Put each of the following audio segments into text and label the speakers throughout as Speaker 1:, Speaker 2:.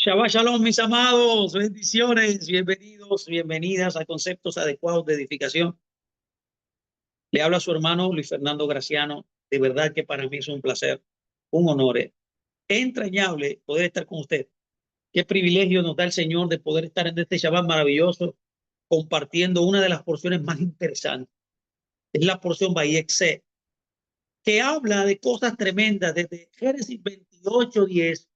Speaker 1: Shabbat Shalom, mis amados, bendiciones, bienvenidos, bienvenidas a Conceptos Adecuados de Edificación. Le habla su hermano Luis Fernando Graciano. De verdad que para mí es un placer, un honor, entrañable poder estar con usted. Qué privilegio nos da el Señor de poder estar en este Shabbat maravilloso, compartiendo una de las porciones más interesantes. Es la porción Vayexé, que habla de cosas tremendas desde Génesis 28:10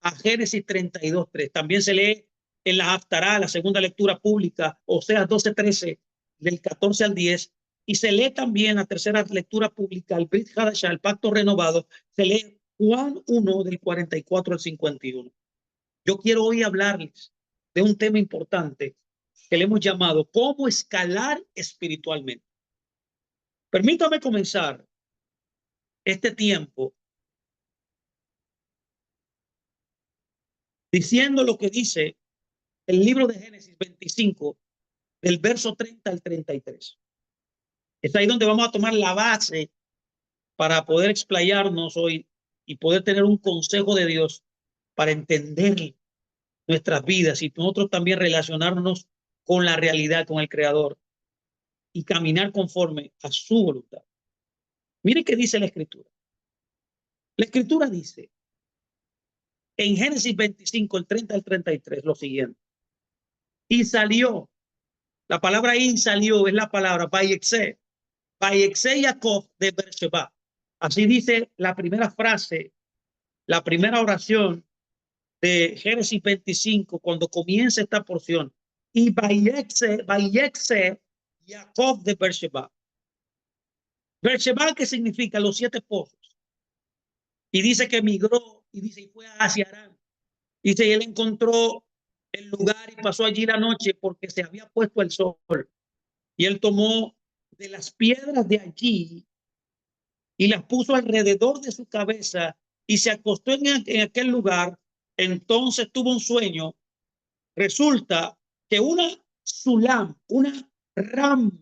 Speaker 1: a Génesis 32:3. También se lee en la Haftará, la segunda lectura pública, Oseas 12:13, del 14 al 10, y se lee también la tercera lectura pública, el Brit Hadashah, el pacto renovado, se lee Juan 1 del 44 al 51. Yo quiero hoy hablarles de un tema importante que le hemos llamado cómo escalar espiritualmente. Permítame comenzar este tiempo diciendo lo que dice el libro de Génesis 25, del verso 30 al 33. Es ahí donde vamos a tomar la base para poder explayarnos hoy y poder tener un consejo de Dios para entender nuestras vidas y nosotros también relacionarnos con la realidad, con el Creador y caminar conforme a su voluntad. Mire qué dice la Escritura. La Escritura dice en Génesis 25, el 30 al 33, lo siguiente. Y salió, la palabra y salió es la palabra Vayexé Jacob de Beersheba. Así dice la primera frase, la primera oración de Génesis 25, cuando comienza esta porción. Y Vayexé Jacob de Beersheba. Beersheba, ¿qué significa? Los 7 pozos. Y dice que migró y dice y fue hacia Arán. Dice y él encontró el lugar y pasó allí la noche porque se había puesto el sol. Y él tomó de las piedras de allí y las puso alrededor de su cabeza y se acostó en aquel lugar. Entonces tuvo un sueño. Resulta que una sulam, una rampa,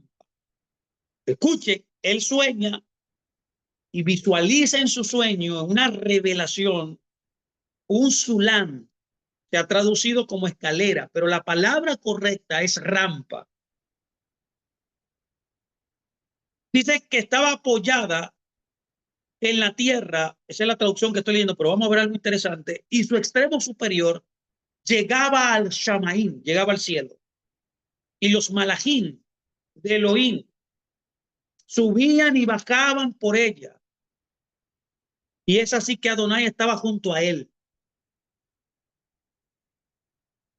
Speaker 1: escuche, él sueña y visualiza en su sueño una revelación, un sulam, se ha traducido como escalera, pero la palabra correcta es rampa. Dice que estaba apoyada en la tierra, esa es la traducción que estoy leyendo, pero vamos a ver algo interesante, y su extremo superior llegaba al Shamaín, llegaba al cielo, y los malajín de Elohim subían y bajaban por ella, y es así que Adonai estaba junto a él.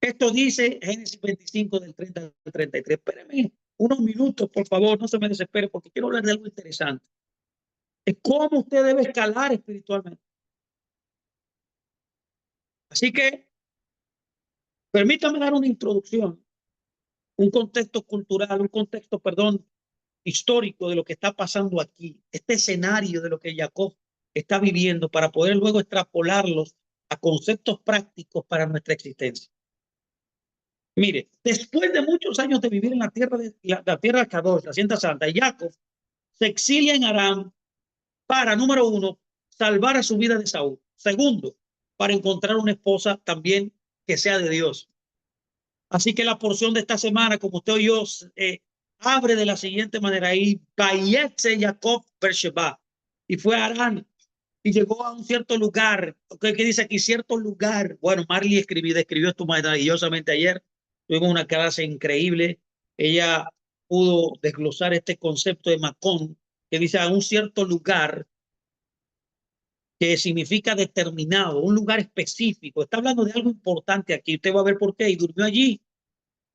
Speaker 1: Esto dice Génesis 25 del 30 al 33. Espéreme unos minutos, por favor, no se me desespere, porque quiero hablar de algo interesante. Es cómo usted debe escalar espiritualmente. Así que permítame dar una introducción, un contexto cultural, un contexto, perdón, histórico de lo que está pasando aquí, este escenario de lo que Jacob está viviendo para poder luego extrapolarlos a conceptos prácticos para nuestra existencia. Mire, después de muchos años de vivir en la tierra de la tierra de Kadosh, la Hacienda Santa, Jacob se exilia en Aram para, número 1, salvar a su vida de Saúl. Segundo, para encontrar una esposa también que sea de Dios. Así que la porción de esta semana, como usted oyó, abre de la siguiente manera. Y Vayetse Jacob Beersheba. Y fue a Arán y llegó a un cierto lugar. ¿Qué dice aquí? Cierto lugar. Bueno, Marley describió esto maravillosamente ayer. Tuvimos una clase increíble. Ella pudo desglosar este concepto de Macón, que dice a un cierto lugar, que significa determinado, un lugar específico. Está hablando de algo importante aquí. Usted va a ver por qué. Y durmió allí.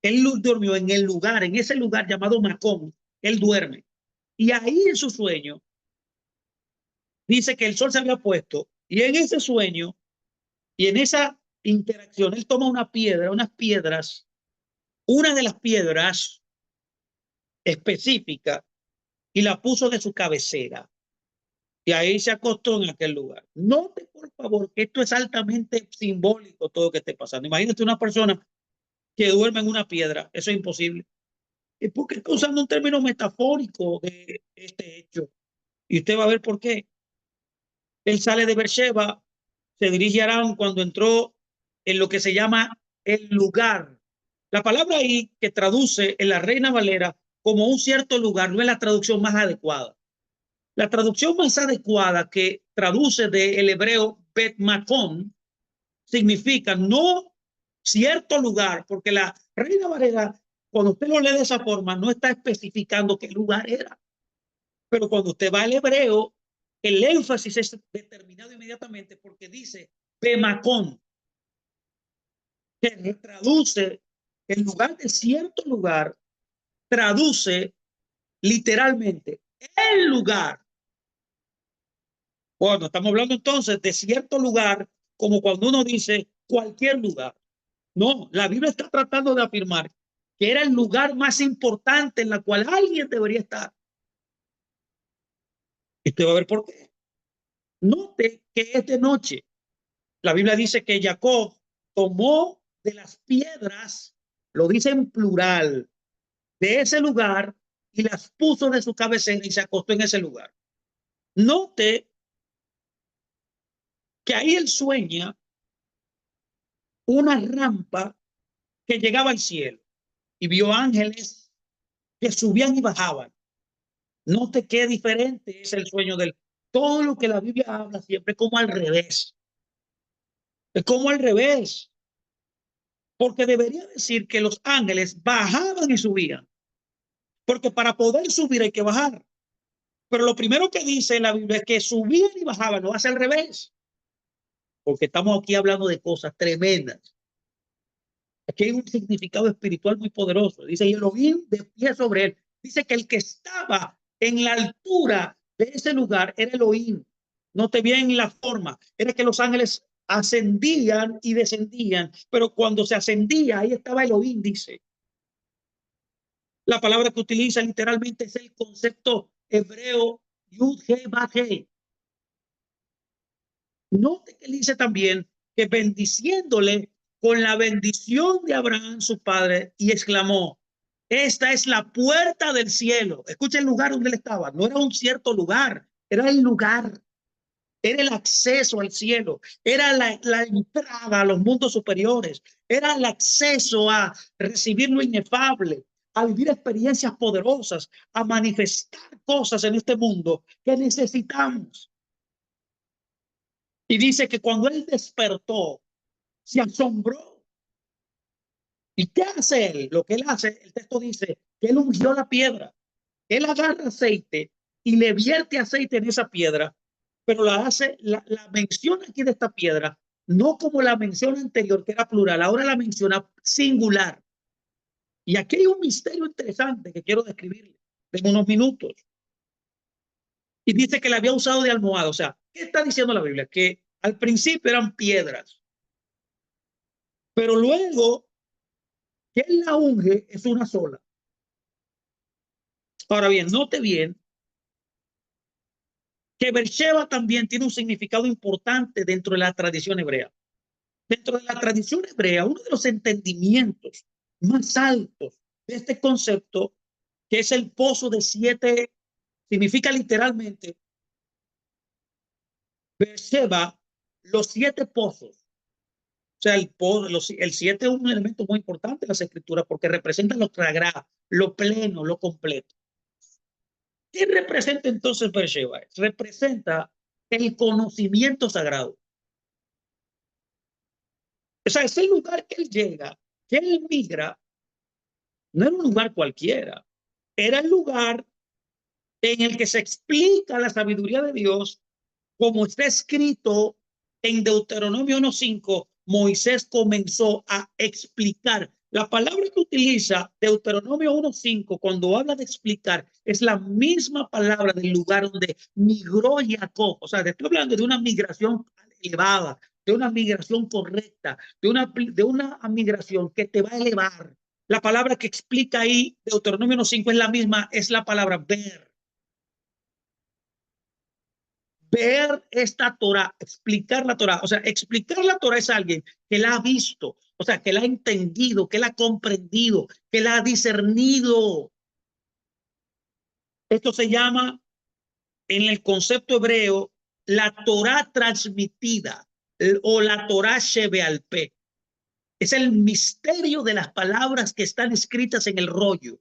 Speaker 1: Él durmió en el lugar, en ese lugar llamado Macón. Él duerme. Y ahí en su sueño, dice que el sol se había puesto. Y en ese sueño, y en esa interacción, él toma una piedra, unas piedras, una de las piedras específica, y la puso de su cabecera. Y ahí se acostó en aquel lugar. Note, por favor, que esto es altamente simbólico, todo lo que esté pasando. Imagínate una persona que duerme en una piedra. Eso es imposible. Es porque está usando un término metafórico de este hecho. Y usted va a ver por qué. Él sale de Beersheba, se dirige a Aram. Cuando entró en lo que se llama el lugar. La palabra ahí que traduce en la Reina Valera como un cierto lugar no es la traducción más adecuada. La traducción más adecuada que traduce del hebreo Bet Makom significa no cierto lugar, porque la Reina Valera, cuando usted lo lee de esa forma, no está especificando qué lugar era. Pero cuando usted va al hebreo, el énfasis es determinado inmediatamente porque dice Bemacón, que traduce el lugar de cierto lugar, traduce literalmente el lugar. Bueno, estamos hablando entonces de cierto lugar, como cuando uno dice cualquier lugar. No, la Biblia está tratando de afirmar que era el lugar más importante en la cual alguien debería estar. Y usted va a ver por qué. Note que es de noche. La Biblia dice que Jacob tomó de las piedras, lo dice en plural, de ese lugar y las puso de su cabecera y se acostó en ese lugar. Note que ahí él sueña una rampa que llegaba al cielo y vio ángeles que subían y bajaban. Note qué diferente es el sueño del todo lo que la Biblia habla siempre como al revés. Es como al revés. Porque debería decir que los ángeles bajaban y subían. Porque para poder subir hay que bajar. Pero lo primero que dice la Biblia es que subían y bajaban, no hace al revés. Porque estamos aquí hablando de cosas tremendas. Aquí hay un significado espiritual muy poderoso. Dice, y Elohim de pie sobre él. Dice que el que estaba en la altura de ese lugar era Elohim. Note bien la forma. Era que los ángeles ascendían y descendían. Pero cuando se ascendía, ahí estaba Elohim, dice. La palabra que utiliza literalmente es el concepto hebreo Yud-He-Vah-He. Note que él dice también que bendiciéndole con la bendición de Abraham, su padre, y exclamó, esta es la puerta del cielo. Escucha el lugar donde él estaba. No era un cierto lugar, era el lugar. Era el acceso al cielo, era la entrada a los mundos superiores, era el acceso a recibir lo inefable, a vivir experiencias poderosas, a manifestar cosas en este mundo que necesitamos. Y dice que cuando él despertó, se asombró. ¿Y qué hace él? Lo que él hace, el texto dice que él ungió la piedra. Él agarra aceite y le vierte aceite en esa piedra, pero la mención aquí de esta piedra, no como la mención anterior, que era plural, ahora la menciona singular. Y aquí hay un misterio interesante que quiero describirle en unos minutos. Y dice que la había usado de almohada. O sea, ¿qué está diciendo la Biblia? Que al principio eran piedras, pero luego que él la unge es una sola. Ahora bien, note bien que Beersheba también tiene un significado importante dentro de la tradición hebrea. Dentro de la tradición hebrea, uno de los entendimientos más altos de este concepto, que es el pozo de siete, significa literalmente Beersheba, los siete pozos. O sea, el siete es un elemento muy importante en las escrituras porque representa lo sagrado, lo pleno, lo completo. ¿Qué representa entonces Beersheba? Representa el conocimiento sagrado. O sea, ese lugar que él llega, que él migra, no era un lugar cualquiera. Era el lugar en el que se explica la sabiduría de Dios, como está escrito en Deuteronomio 1:5. Moisés comenzó a explicar. La palabra que utiliza Deuteronomio 1:5 cuando habla de explicar es la misma palabra del lugar donde migró Jacob. O sea, estoy hablando de una migración elevada, de una migración correcta, de una migración que te va a elevar. La palabra que explica ahí Deuteronomio 1:5 es la misma, es la palabra ver. Ver esta Torah, explicar la Torah. O sea, explicar la Torah es alguien que la ha visto, o sea, que la ha entendido, que la ha comprendido, que la ha discernido. Esto se llama, en el concepto hebreo, la Torah transmitida o la Torah Shebealpé. Es el misterio de las palabras que están escritas en el rollo.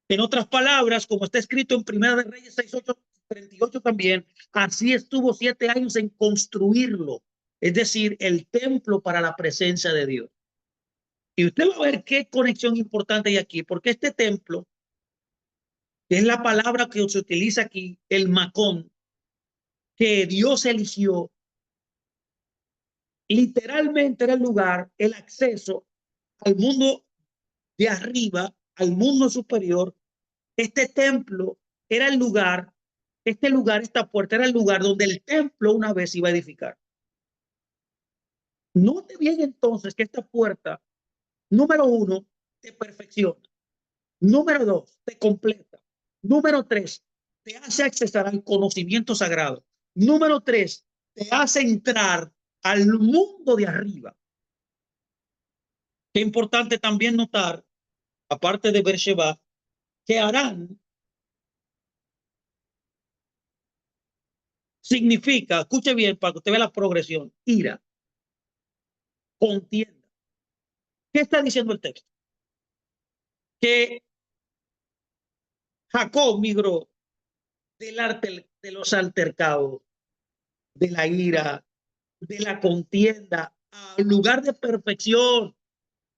Speaker 1: En otras palabras, como está escrito en Primera de Reyes 6:38 también, así estuvo 7 años en construirlo, es decir, el templo para la presencia de Dios. Y usted va a ver qué conexión importante hay aquí, porque este templo, que es la palabra que se utiliza aquí, el Macón, que Dios eligió, literalmente era el lugar, el acceso al mundo de arriba, al mundo superior. Este templo era el lugar, este lugar, esta puerta era el lugar donde el templo una vez iba a edificar. Note bien entonces que esta puerta, número 1, te perfecciona. Número 2, te completa. Número 3, te hace accesar al conocimiento sagrado. Número 3, te hace entrar al mundo de arriba. Qué importante también notar, aparte de Beersheba, que Harán significa, escuche bien para que usted vea la progresión, ira, contienda. ¿Qué está diciendo el texto? Que Jacob migró del arte de los altercados, de la ira, de la contienda, al lugar de perfección,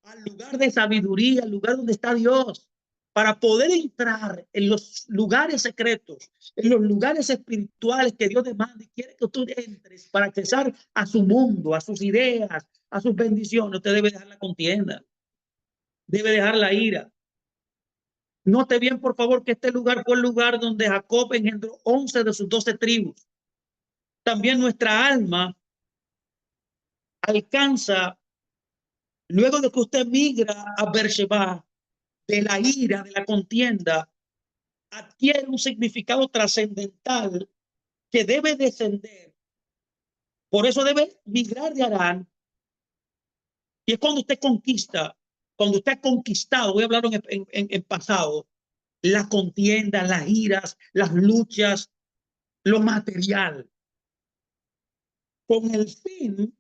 Speaker 1: al lugar de sabiduría, al lugar donde está Dios, para poder entrar en los lugares secretos, en los lugares espirituales que Dios demanda y quiere que tú entres para accesar a su mundo, a sus ideas, a sus bendiciones. Usted debe dejar la contienda, debe dejar la ira. Note bien, por favor, que este lugar fue el lugar donde Jacob engendró 11 de sus 12 tribus. También nuestra alma alcanza, luego de que usted migra a Beersheba, de la ira, de la contienda, adquiere un significado trascendental que debe descender. Por eso debe migrar de Harán. Y es cuando usted conquista, cuando usted ha conquistado, voy a hablar en pasado, la contienda, las iras, las luchas, lo material, con el fin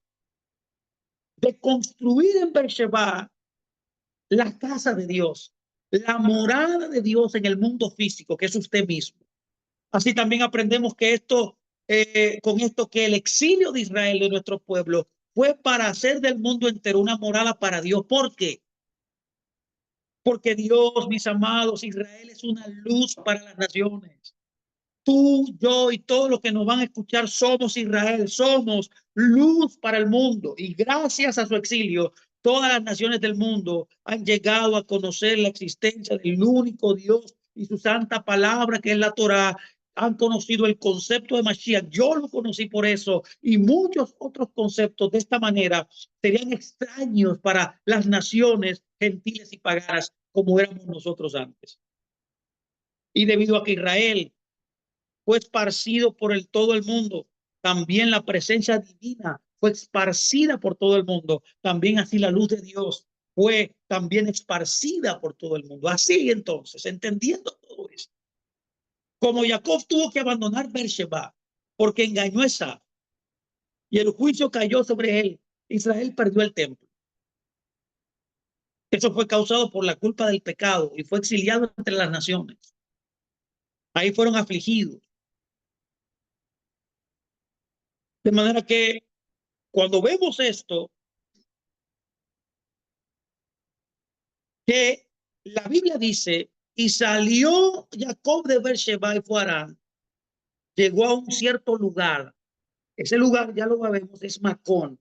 Speaker 1: de construir en Beersheba la casa de Dios, la morada de Dios en el mundo físico, que es usted mismo. Así también aprendemos que con esto, que el exilio de Israel, de nuestro pueblo, fue para hacer del mundo entero una morada para Dios. ¿Por qué? Porque Dios, mis amados, Israel es una luz para las naciones. Tú, yo y todos los que nos van a escuchar somos Israel, somos luz para el mundo. Y gracias a su exilio, todas las naciones del mundo han llegado a conocer la existencia del único Dios y su santa palabra, que es la Torá. Han conocido el concepto de Mashiach. Yo lo conocí por eso, y muchos otros conceptos de esta manera serían extraños para las naciones gentiles y paganas como éramos nosotros antes. Y debido a que Israel fue esparcido por todo el mundo, también la presencia divina fue esparcida por todo el mundo. También así la luz de Dios fue también esparcida por todo el mundo. Así entonces, entendiendo todo esto, como Jacob tuvo que abandonar Beersheba porque engañó a Esau y el juicio cayó sobre él, Israel perdió el templo. Eso fue causado por la culpa del pecado y fue exiliado entre las naciones. Ahí fueron afligidos. De manera que cuando vemos esto, que la Biblia dice, y salió Jacob de Beersheba y fue a Harán, llegó a un cierto lugar. Ese lugar, ya lo sabemos, es Macón.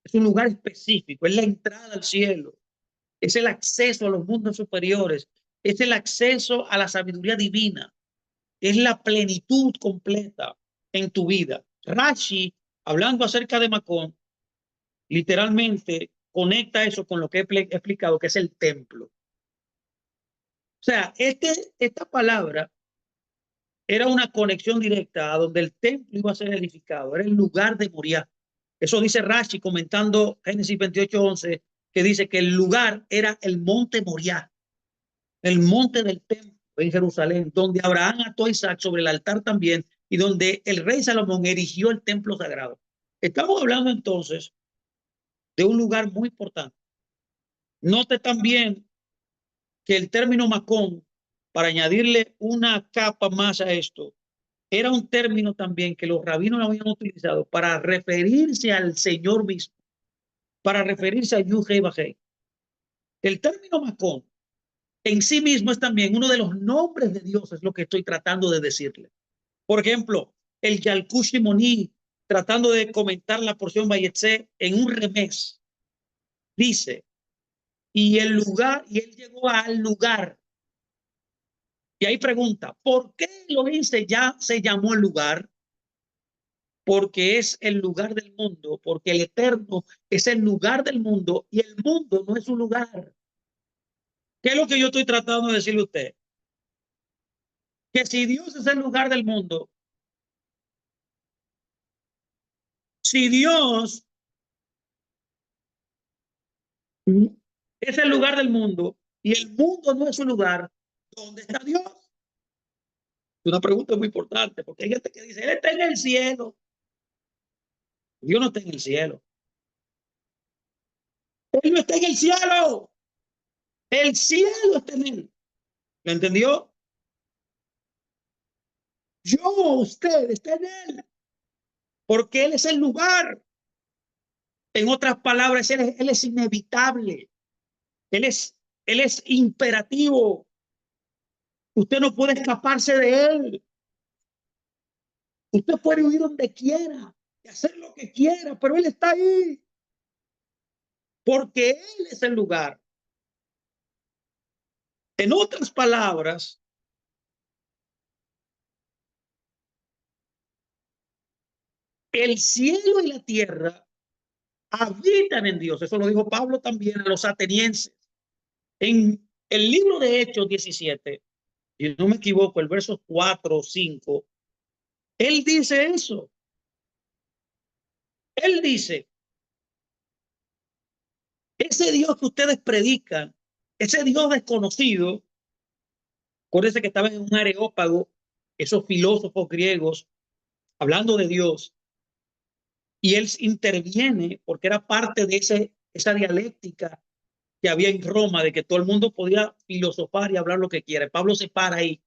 Speaker 1: Es un lugar específico, es la entrada al cielo, es el acceso a los mundos superiores, es el acceso a la sabiduría divina, es la plenitud completa en tu vida. Rashi, hablando acerca de Macón, literalmente conecta eso con lo que he explicado, que es el templo. O sea, esta palabra era una conexión directa a donde el templo iba a ser edificado, era el lugar de Moriah. Eso dice Rashi comentando Génesis 28:11, que dice que el lugar era el monte Moriah, el monte del templo en Jerusalén, donde Abraham ató a Isaac sobre el altar también, y donde el rey Salomón erigió el templo sagrado. Estamos hablando entonces de un lugar muy importante. Note también que el término Macón, para añadirle una capa más a esto, era un término también que los rabinos habían utilizado para referirse al Señor mismo, para referirse a Yud-Heh Vah-Heh. El término Macón en sí mismo es también uno de los nombres de Dios, es lo que estoy tratando de decirle. Por ejemplo, el Yalkut Shimoni, tratando de comentar la porción Vayetze en un remés, dice, y el lugar, y él llegó al lugar. Y ahí pregunta, ¿por qué Elohim ya se llamó el lugar? Porque es el lugar del mundo, porque el Eterno es el lugar del mundo y el mundo no es un lugar. ¿Qué es lo que yo estoy tratando de decirle a usted? Que si Dios es el lugar del mundo, si Dios es el lugar del mundo y el mundo no es un lugar, ¿dónde está Dios? Es una pregunta muy importante, porque hay gente que dice, Él está en el cielo. Dios no está en el cielo. Él no está en el cielo. El cielo está en Él. ¿Lo entendió? Yo, usted, está en Él. Porque Él es el lugar. En otras palabras, Él es inevitable. Él es, él es imperativo. Usted no puede escaparse de Él. Usted puede huir donde quiera y hacer lo que quiera, pero Él está ahí. Porque Él es el lugar. En otras palabras, el cielo y la tierra habitan en Dios. Eso lo dijo Pablo también a los atenienses. En el libro de Hechos 17, si no me equivoco, el verso 4 o 5, él dice eso. Él dice, ese Dios que ustedes predican, ese Dios desconocido, acuérdense que estaba en un areópago, esos filósofos griegos, hablando de Dios, y él interviene porque era parte de esa dialéctica que había en Roma, de que todo el mundo podía filosofar y hablar lo que quiera. Pablo se para ahí.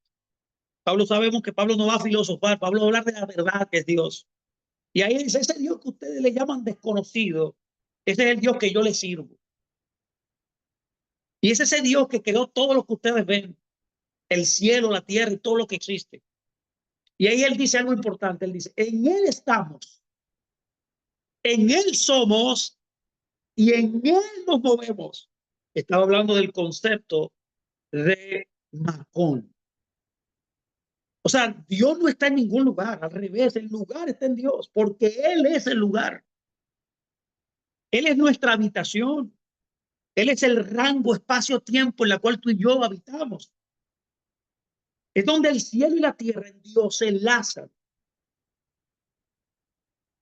Speaker 1: Pablo, sabemos que Pablo no va a filosofar, Pablo va a hablar de la verdad que es Dios. Y ahí dice, ese Dios que ustedes le llaman desconocido, ese es el Dios que yo le sirvo. Y es ese Dios que creó todo lo que ustedes ven, el cielo, la tierra y todo lo que existe. Y ahí él dice algo importante, él dice, en él estamos, en él somos y en él nos movemos. Estaba hablando del concepto de Macón. O sea, Dios no está en ningún lugar, al revés, el lugar está en Dios, porque Él es el lugar. Él es nuestra habitación. Él es el rango, espacio, tiempo en la cual tú y yo habitamos. Es donde el cielo y la tierra en Dios se enlazan.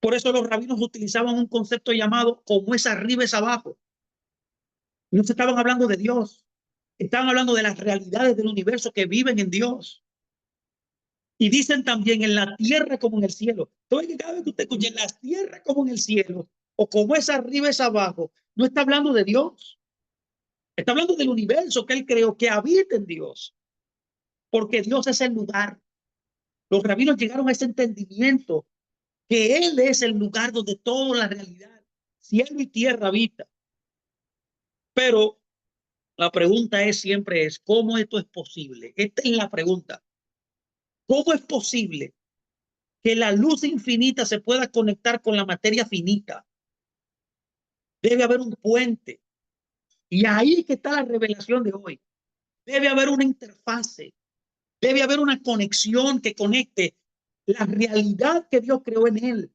Speaker 1: Por eso los rabinos utilizaban un concepto llamado como es arriba es abajo. No se estaban hablando de Dios, estaban hablando de las realidades del universo que viven en Dios. Y dicen también en la tierra como en el cielo. Entonces, cada vez que usted escuche en la tierra como en el cielo, o como es arriba es abajo, no está hablando de Dios. Está hablando del universo que Él creó, que habita en Dios. Porque Dios es el lugar. Los rabinos llegaron a ese entendimiento que Él es el lugar donde toda la realidad, cielo y tierra habita. Pero la pregunta es siempre es, ¿cómo esto es posible? Esta es la pregunta. ¿Cómo es posible que la luz infinita se pueda conectar con la materia finita? Debe haber un puente. Y ahí que está la revelación de hoy. Debe haber una interfase. Debe haber una conexión que conecte la realidad que Dios creó en Él.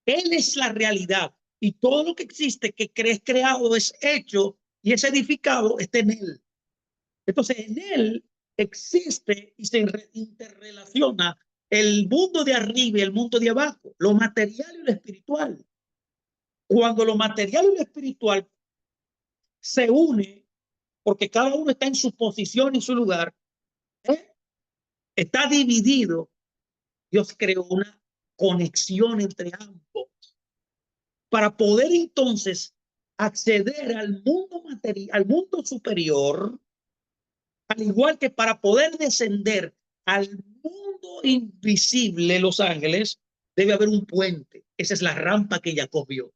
Speaker 1: Él es la realidad. Y todo lo que existe, que es creado, es hecho y es edificado, está en Él. Entonces, en Él existe y se interrelaciona el mundo de arriba y el mundo de abajo, lo material y lo espiritual. Cuando lo material y lo espiritual se une, porque cada uno está en su posición y su lugar, ¿eh? Está dividido. Dios creó una conexión entre ambos. para poder entonces acceder al mundo material, al mundo superior, al igual que para poder descender al mundo invisible, los ángeles, debe haber un puente. Esa es la rampa que Jacob vio.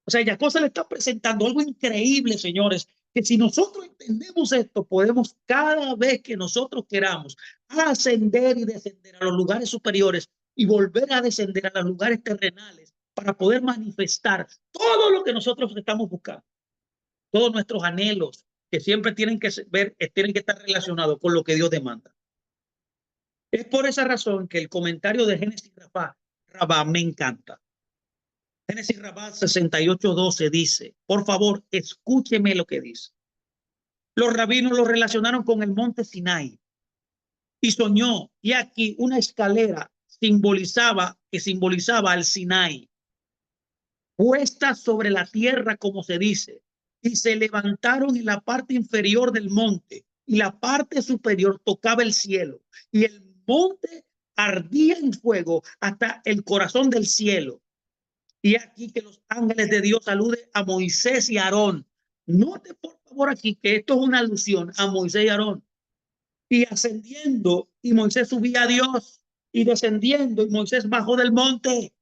Speaker 1: O sea, Jacob se le está presentando algo increíble, señores, que si nosotros entendemos esto, podemos cada vez que nosotros queramos ascender y descender a los lugares superiores y volver a descender a los lugares terrenales para poder manifestar todo lo que nosotros estamos buscando, todos nuestros anhelos que siempre tienen que ver, tienen que estar relacionados con lo que Dios demanda. Es por esa razón que el comentario de Génesis Rabá me encanta. Génesis Rabá 68:12 dice, por favor, escúcheme lo que dice. Los rabinos lo relacionaron con el monte Sinai y soñó, y aquí una escalera que simbolizaba al Sinai, puesta sobre la tierra, como se dice, y se levantaron en la parte inferior del monte, y la parte superior tocaba el cielo, y el monte ardía en fuego hasta el corazón del cielo. Y aquí que los ángeles de Dios saluden a Moisés y a Aarón. Note por favor aquí que esto es una alusión a Moisés y Aarón. Y ascendiendo, y Moisés subía a Dios, y descendiendo, y Moisés bajó del monte.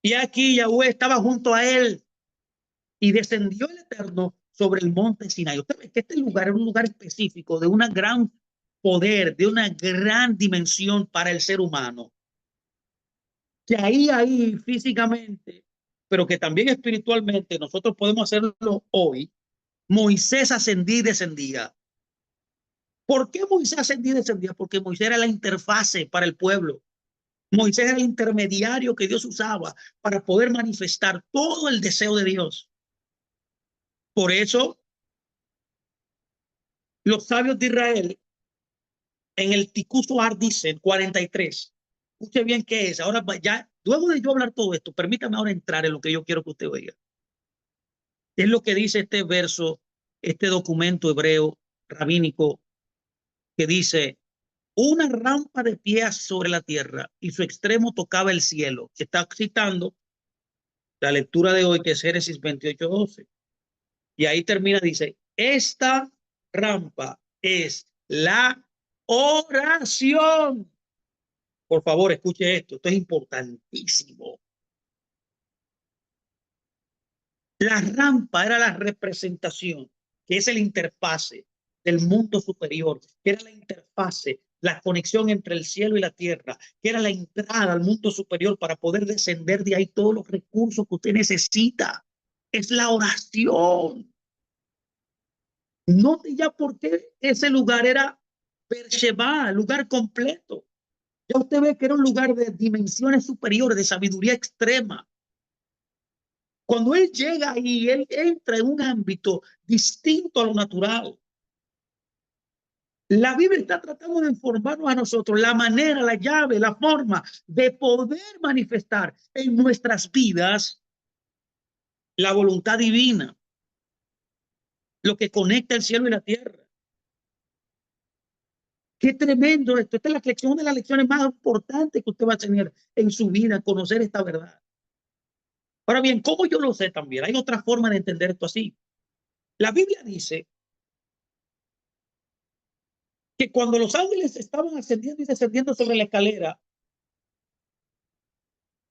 Speaker 1: Y aquí Yahweh estaba junto a él, y descendió el Eterno sobre el monte Sinai. Usted ve que este lugar es un lugar específico de una gran poder, de una gran dimensión para el ser humano. Que ahí físicamente, pero que también espiritualmente nosotros podemos hacerlo hoy. Moisés ascendía y descendía. ¿Por qué Moisés ascendía y descendía? Porque Moisés era la interfase para el pueblo. Moisés era el intermediario que Dios usaba para poder manifestar todo el deseo de Dios. Por eso, los sabios de Israel en el Ticuso dicen 43. Escuche bien qué es. Ahora ya, luego de yo hablar todo esto, permítame ahora entrar en lo que yo quiero que usted oiga. Es lo que dice este verso, este documento hebreo rabínico que dice, una rampa de pies sobre la tierra y su extremo tocaba el cielo. Está citando la lectura de hoy que es Génesis 28:12. Y ahí termina, dice, esta rampa es la oración. Por favor, escuche esto es importantísimo. La rampa era la representación, que es el interfase del mundo superior, que era la interfase, la conexión entre el cielo y la tierra, que era la entrada al mundo superior para poder descender de ahí todos los recursos que usted necesita. Es la oración. Note ya por qué ese lugar era Beersheba, lugar completo. Ya usted ve que era un lugar de dimensiones superiores, de sabiduría extrema. Cuando él llega y él entra en un ámbito distinto a lo natural, la Biblia está tratando de informarnos a nosotros la manera, la llave, la forma de poder manifestar en nuestras vidas la voluntad divina, lo que conecta el cielo y la tierra. Qué tremendo esto. Esta es la lección de las lecciones más importantes que usted va a tener en su vida, conocer esta verdad. Ahora bien, ¿cómo yo lo sé también? Hay otra forma de entender esto así. La Biblia dice que cuando los ángeles estaban ascendiendo y descendiendo sobre la escalera,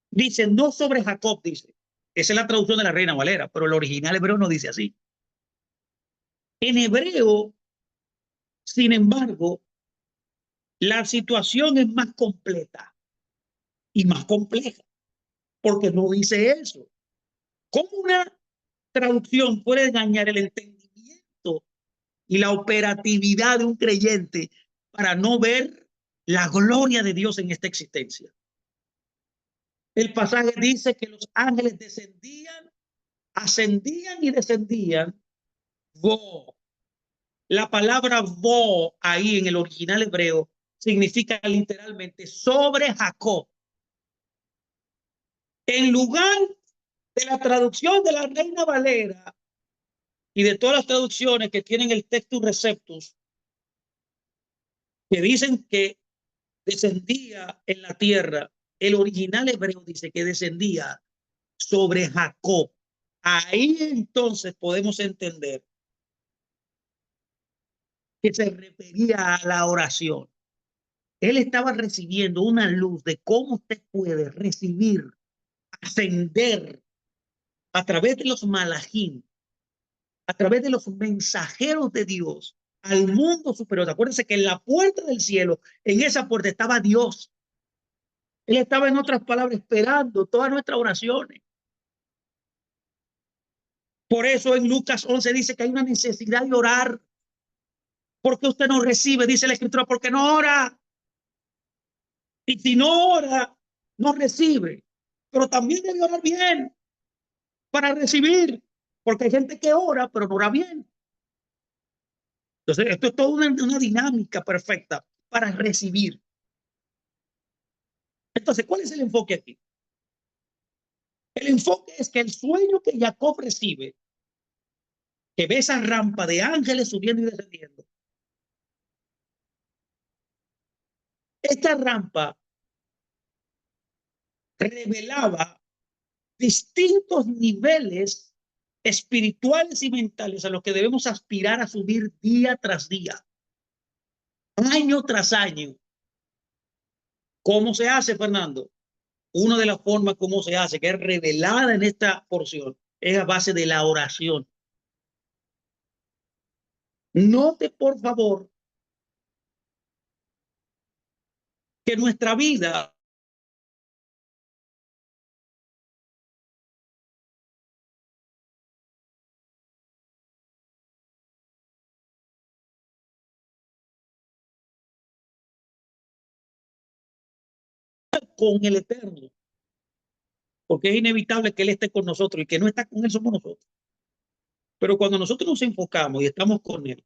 Speaker 1: dice, no sobre Jacob, dice. Esa es la traducción de la Reina Valera, pero el original hebreo no dice así. En hebreo, sin embargo, la situación es más completa y más compleja, porque no dice eso. ¿Cómo una traducción puede dañar el entendimiento y la operatividad de un creyente para no ver la gloria de Dios en esta existencia? El pasaje dice que los ángeles descendían, ascendían y descendían. Vo. La palabra vo ahí en el original hebreo significa literalmente sobre Jacob. En lugar de la traducción de la Reina Valera y de todas las traducciones que tienen el textus receptus, que dicen que descendía en la tierra, el original hebreo dice que descendía sobre Jacob. Ahí entonces podemos entender que se refería a la oración. Él estaba recibiendo una luz de cómo usted puede recibir, ascender a través de los malajín, a través de los mensajeros de Dios al mundo superior. Acuérdense que en la puerta del cielo, en esa puerta estaba Dios. Él estaba, en otras palabras, esperando todas nuestras oraciones. Por eso en Lucas 11 dice que hay una necesidad de orar. Porque usted no recibe, dice la escritura, porque no ora. Y si no ora, no recibe. Pero también debe orar bien para recibir. Porque hay gente que ora, pero no ora bien. Entonces, esto es toda una dinámica perfecta para recibir. Entonces, ¿cuál es el enfoque aquí? El enfoque es que el sueño que Jacob recibe, que ve esa rampa de ángeles subiendo y descendiendo, esta rampa revelaba distintos niveles espirituales y mentales a los que debemos aspirar a subir día tras día, año tras año. ¿Cómo se hace, Fernando? Una de las formas como se hace, que es revelada en esta porción, es a base de la oración. Note, por favor, que nuestra vida con el Eterno, porque es inevitable que Él esté con nosotros y que no está con Él somos nosotros. Pero cuando nosotros nos enfocamos y estamos con Él,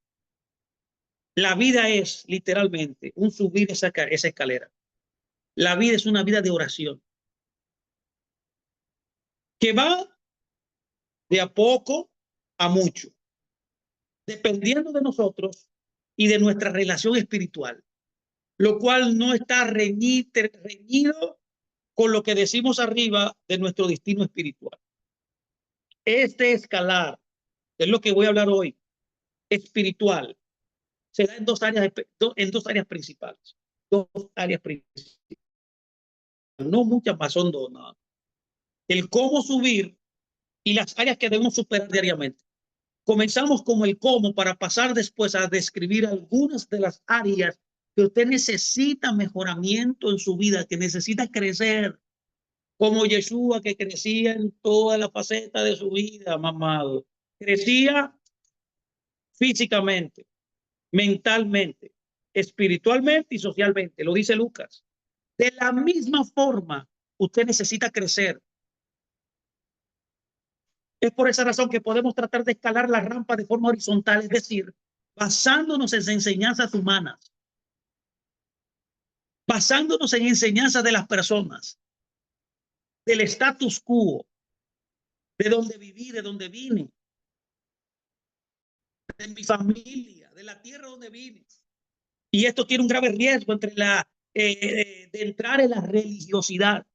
Speaker 1: la vida es literalmente un subir esa escalera. La vida es una vida de oración que va de a poco a mucho, dependiendo de nosotros y de nuestra relación espiritual, lo cual no está reñido con lo que decimos arriba de nuestro destino espiritual. Este escalar, que es lo que voy a hablar hoy, espiritual, se da en dos áreas principales. Dos áreas principales. No muchas más, son dos. No. El cómo subir y las áreas que debemos superar diariamente. Comenzamos con el cómo para pasar después a describir algunas de las áreas que usted necesita mejoramiento en su vida, que necesita crecer, como Yeshua, que crecía en toda la faceta de su vida, mamado. Crecía físicamente, mentalmente, espiritualmente y socialmente, lo dice Lucas. De la misma forma, usted necesita crecer. Es por esa razón que podemos tratar de escalar la rampa de forma horizontal, es decir, basándonos en enseñanzas humanas, basándonos en enseñanzas de las personas, del status quo, de donde viví, de donde vine, de mi familia, de la tierra donde vine. Y esto tiene un grave riesgo de entrar en la religiosidad.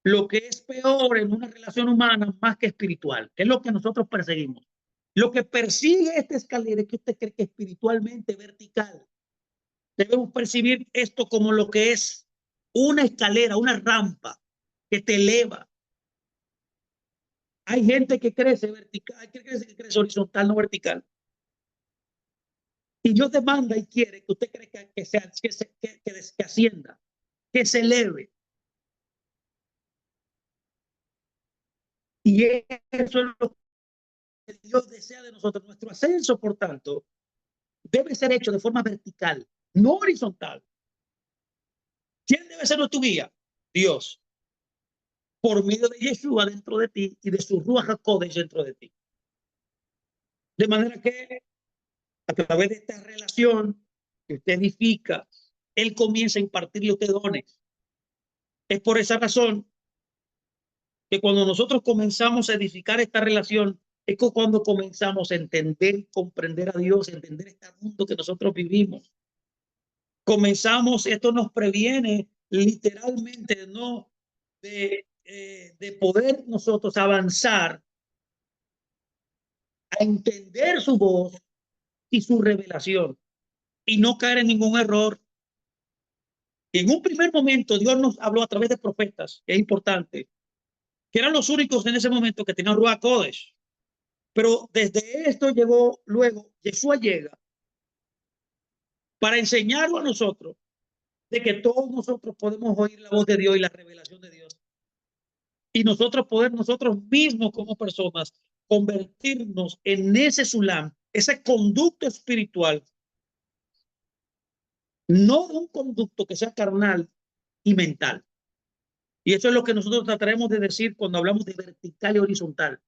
Speaker 1: Lo que es peor en una relación humana más que espiritual, que es lo que nosotros perseguimos. Lo que persigue esta escalera es que usted cree que espiritualmente vertical. Debemos percibir esto como lo que es una escalera, una rampa que te eleva. Hay gente que crece vertical, hay gente que crece horizontal, no vertical. Y Dios demanda y quiere que usted cree que ascienda, que se eleve. Y eso es lo que Dios desea de nosotros. Nuestro ascenso, por tanto, debe ser hecho de forma vertical, no horizontal. ¿Quién debe ser nuestro guía? Dios. Por medio de Yeshua dentro de ti y de su Ruach HaKodesh dentro de ti. De manera que a través de esta relación que usted edifica, Él comienza a impartirle a usted dones. Es por esa razón que cuando nosotros comenzamos a edificar esta relación, es cuando comenzamos a entender y comprender a Dios, entender este mundo que nosotros vivimos. Comenzamos, esto nos previene literalmente, ¿no? De de poder nosotros avanzar a entender su voz y su revelación y no caer en ningún error. En un primer momento Dios nos habló a través de profetas, que es importante, que eran los únicos en ese momento que tenían Ruach Kodesh. Pero desde esto llegó luego, Yeshua llega para enseñarlo a nosotros de que todos nosotros podemos oír la voz de Dios y la revelación de Dios. Y nosotros poder nosotros mismos como personas convertirnos en ese sulam, ese conducto espiritual, no de un conducto que sea carnal y mental. Y eso es lo que nosotros trataremos de decir cuando hablamos de vertical y horizontal.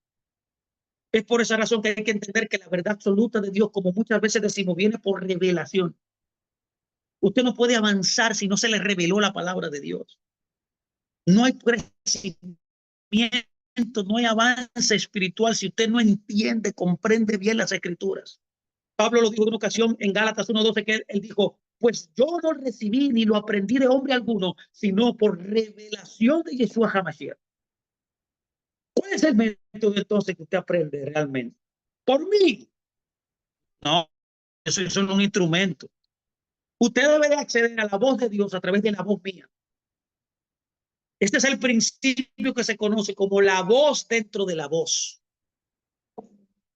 Speaker 1: Es por esa razón que hay que entender que la verdad absoluta de Dios, como muchas veces decimos, viene por revelación. Usted no puede avanzar si no se le reveló la palabra de Dios. No hay crecimiento, no hay avance espiritual si usted no entiende, comprende bien las escrituras. Pablo lo dijo en una ocasión en Gálatas 1:12, que él dijo, pues yo no recibí ni lo aprendí de hombre alguno, sino por revelación de Yeshua HaMashiach. ¿Cuál es el método entonces que usted aprende realmente? Por mí. No, eso es un instrumento. Usted debe de acceder a la voz de Dios a través de la voz mía. Este es el principio que se conoce como la voz dentro de la voz.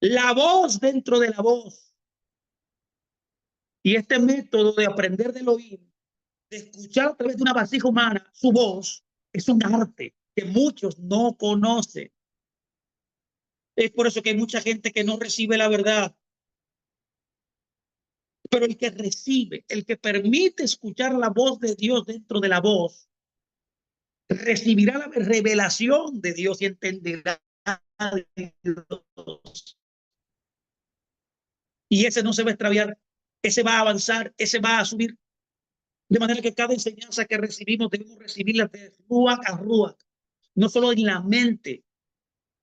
Speaker 1: La voz dentro de la voz. Y este método de aprender del oír, de escuchar a través de una vasija humana su voz, es un arte que muchos no conocen. Es por eso que hay mucha gente que no recibe la verdad. Pero el que recibe, el que permite escuchar la voz de Dios dentro de la voz, recibirá la revelación de Dios y entenderá de Dios. Y ese no se va a extraviar, ese va a avanzar, ese va a subir. De manera que cada enseñanza que recibimos debemos recibirla de Ruach a Ruach, no solo en la mente.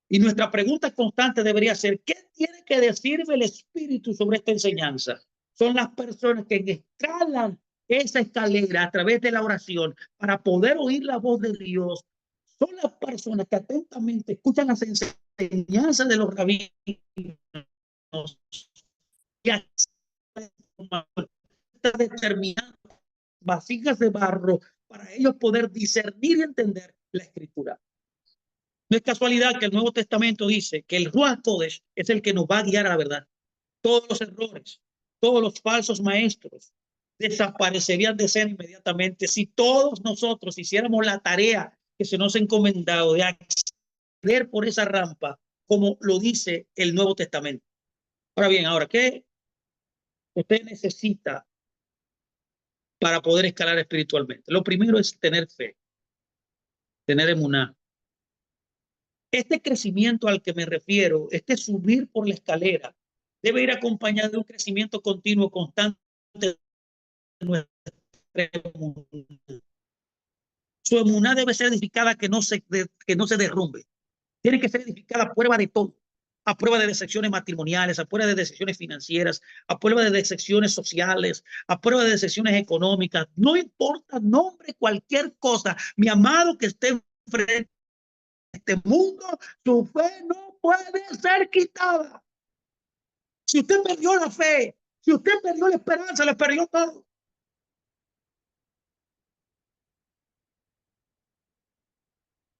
Speaker 1: Y nuestra pregunta constante debería ser, ¿qué tiene que decirme el Espíritu sobre esta enseñanza? Son las personas que escalan esa escalera a través de la oración para poder oír la voz de Dios. Son las personas que atentamente escuchan las enseñanzas de los rabinos y determinando vasijas de barro para ellos poder discernir y entender la escritura. No es casualidad que el Nuevo Testamento dice que el Ruach Kodesh es el que nos va a guiar a la verdad. Todos los errores, todos los falsos maestros desaparecerían de escena inmediatamente si todos nosotros hiciéramos la tarea que se nos ha encomendado de acceder por esa rampa, como lo dice el Nuevo Testamento. Ahora bien, ¿qué usted necesita para poder escalar espiritualmente? Lo primero es tener fe, tener emuná. Este crecimiento al que me refiero, este subir por la escalera, debe ir acompañado de un crecimiento continuo, constante de nuestra emuná. Su emuná debe ser edificada que no se derrumbe. Tiene que ser edificada a prueba de todo. A prueba de decepciones matrimoniales, a prueba de decepciones financieras, a prueba de decepciones sociales, a prueba de decepciones económicas. No importa nombre, cualquier cosa. Mi amado que esté enfrente de este mundo, su fe no puede ser quitada. Si usted perdió la fe, si usted perdió la esperanza, le perdió todo.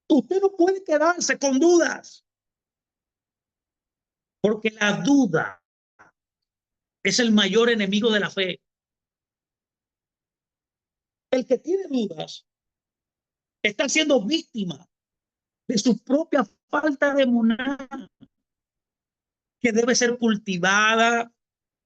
Speaker 1: Usted no puede quedarse con dudas, porque la duda es el mayor enemigo de la fe. El que tiene dudas está siendo víctima de su propia falta de emuná, que debe ser cultivada,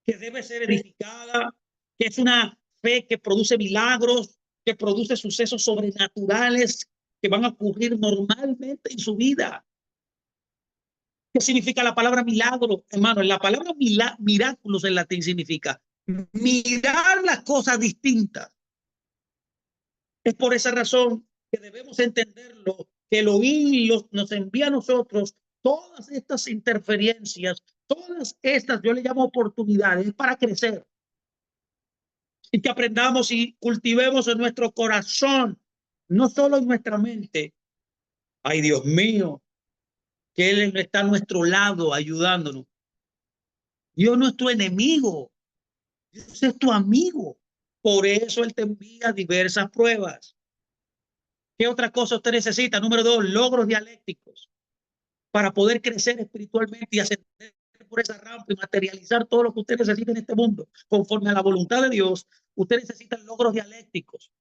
Speaker 1: que debe ser edificada, que es una fe que produce milagros, que produce sucesos sobrenaturales que van a ocurrir normalmente en su vida. ¿Qué significa la palabra milagro, hermano? La palabra miraculos en latín significa mirar las cosas distintas. Es por esa razón que debemos entenderlo, que el oír nos envía a nosotros todas estas interferencias, todas estas, yo le llamo oportunidades para crecer. Y que aprendamos y cultivemos en nuestro corazón, no solo en nuestra mente, Ay, Dios mío, que Él está a nuestro lado ayudándonos. Dios no es tu enemigo, Dios es tu amigo. Por eso Él te envía diversas pruebas. ¿Qué otra cosa usted necesita? Número 2, logros dialécticos para poder crecer espiritualmente y ascender por esa rampa y materializar todo lo que usted necesita en este mundo conforme a la voluntad de Dios. Usted necesita logros dialécticos.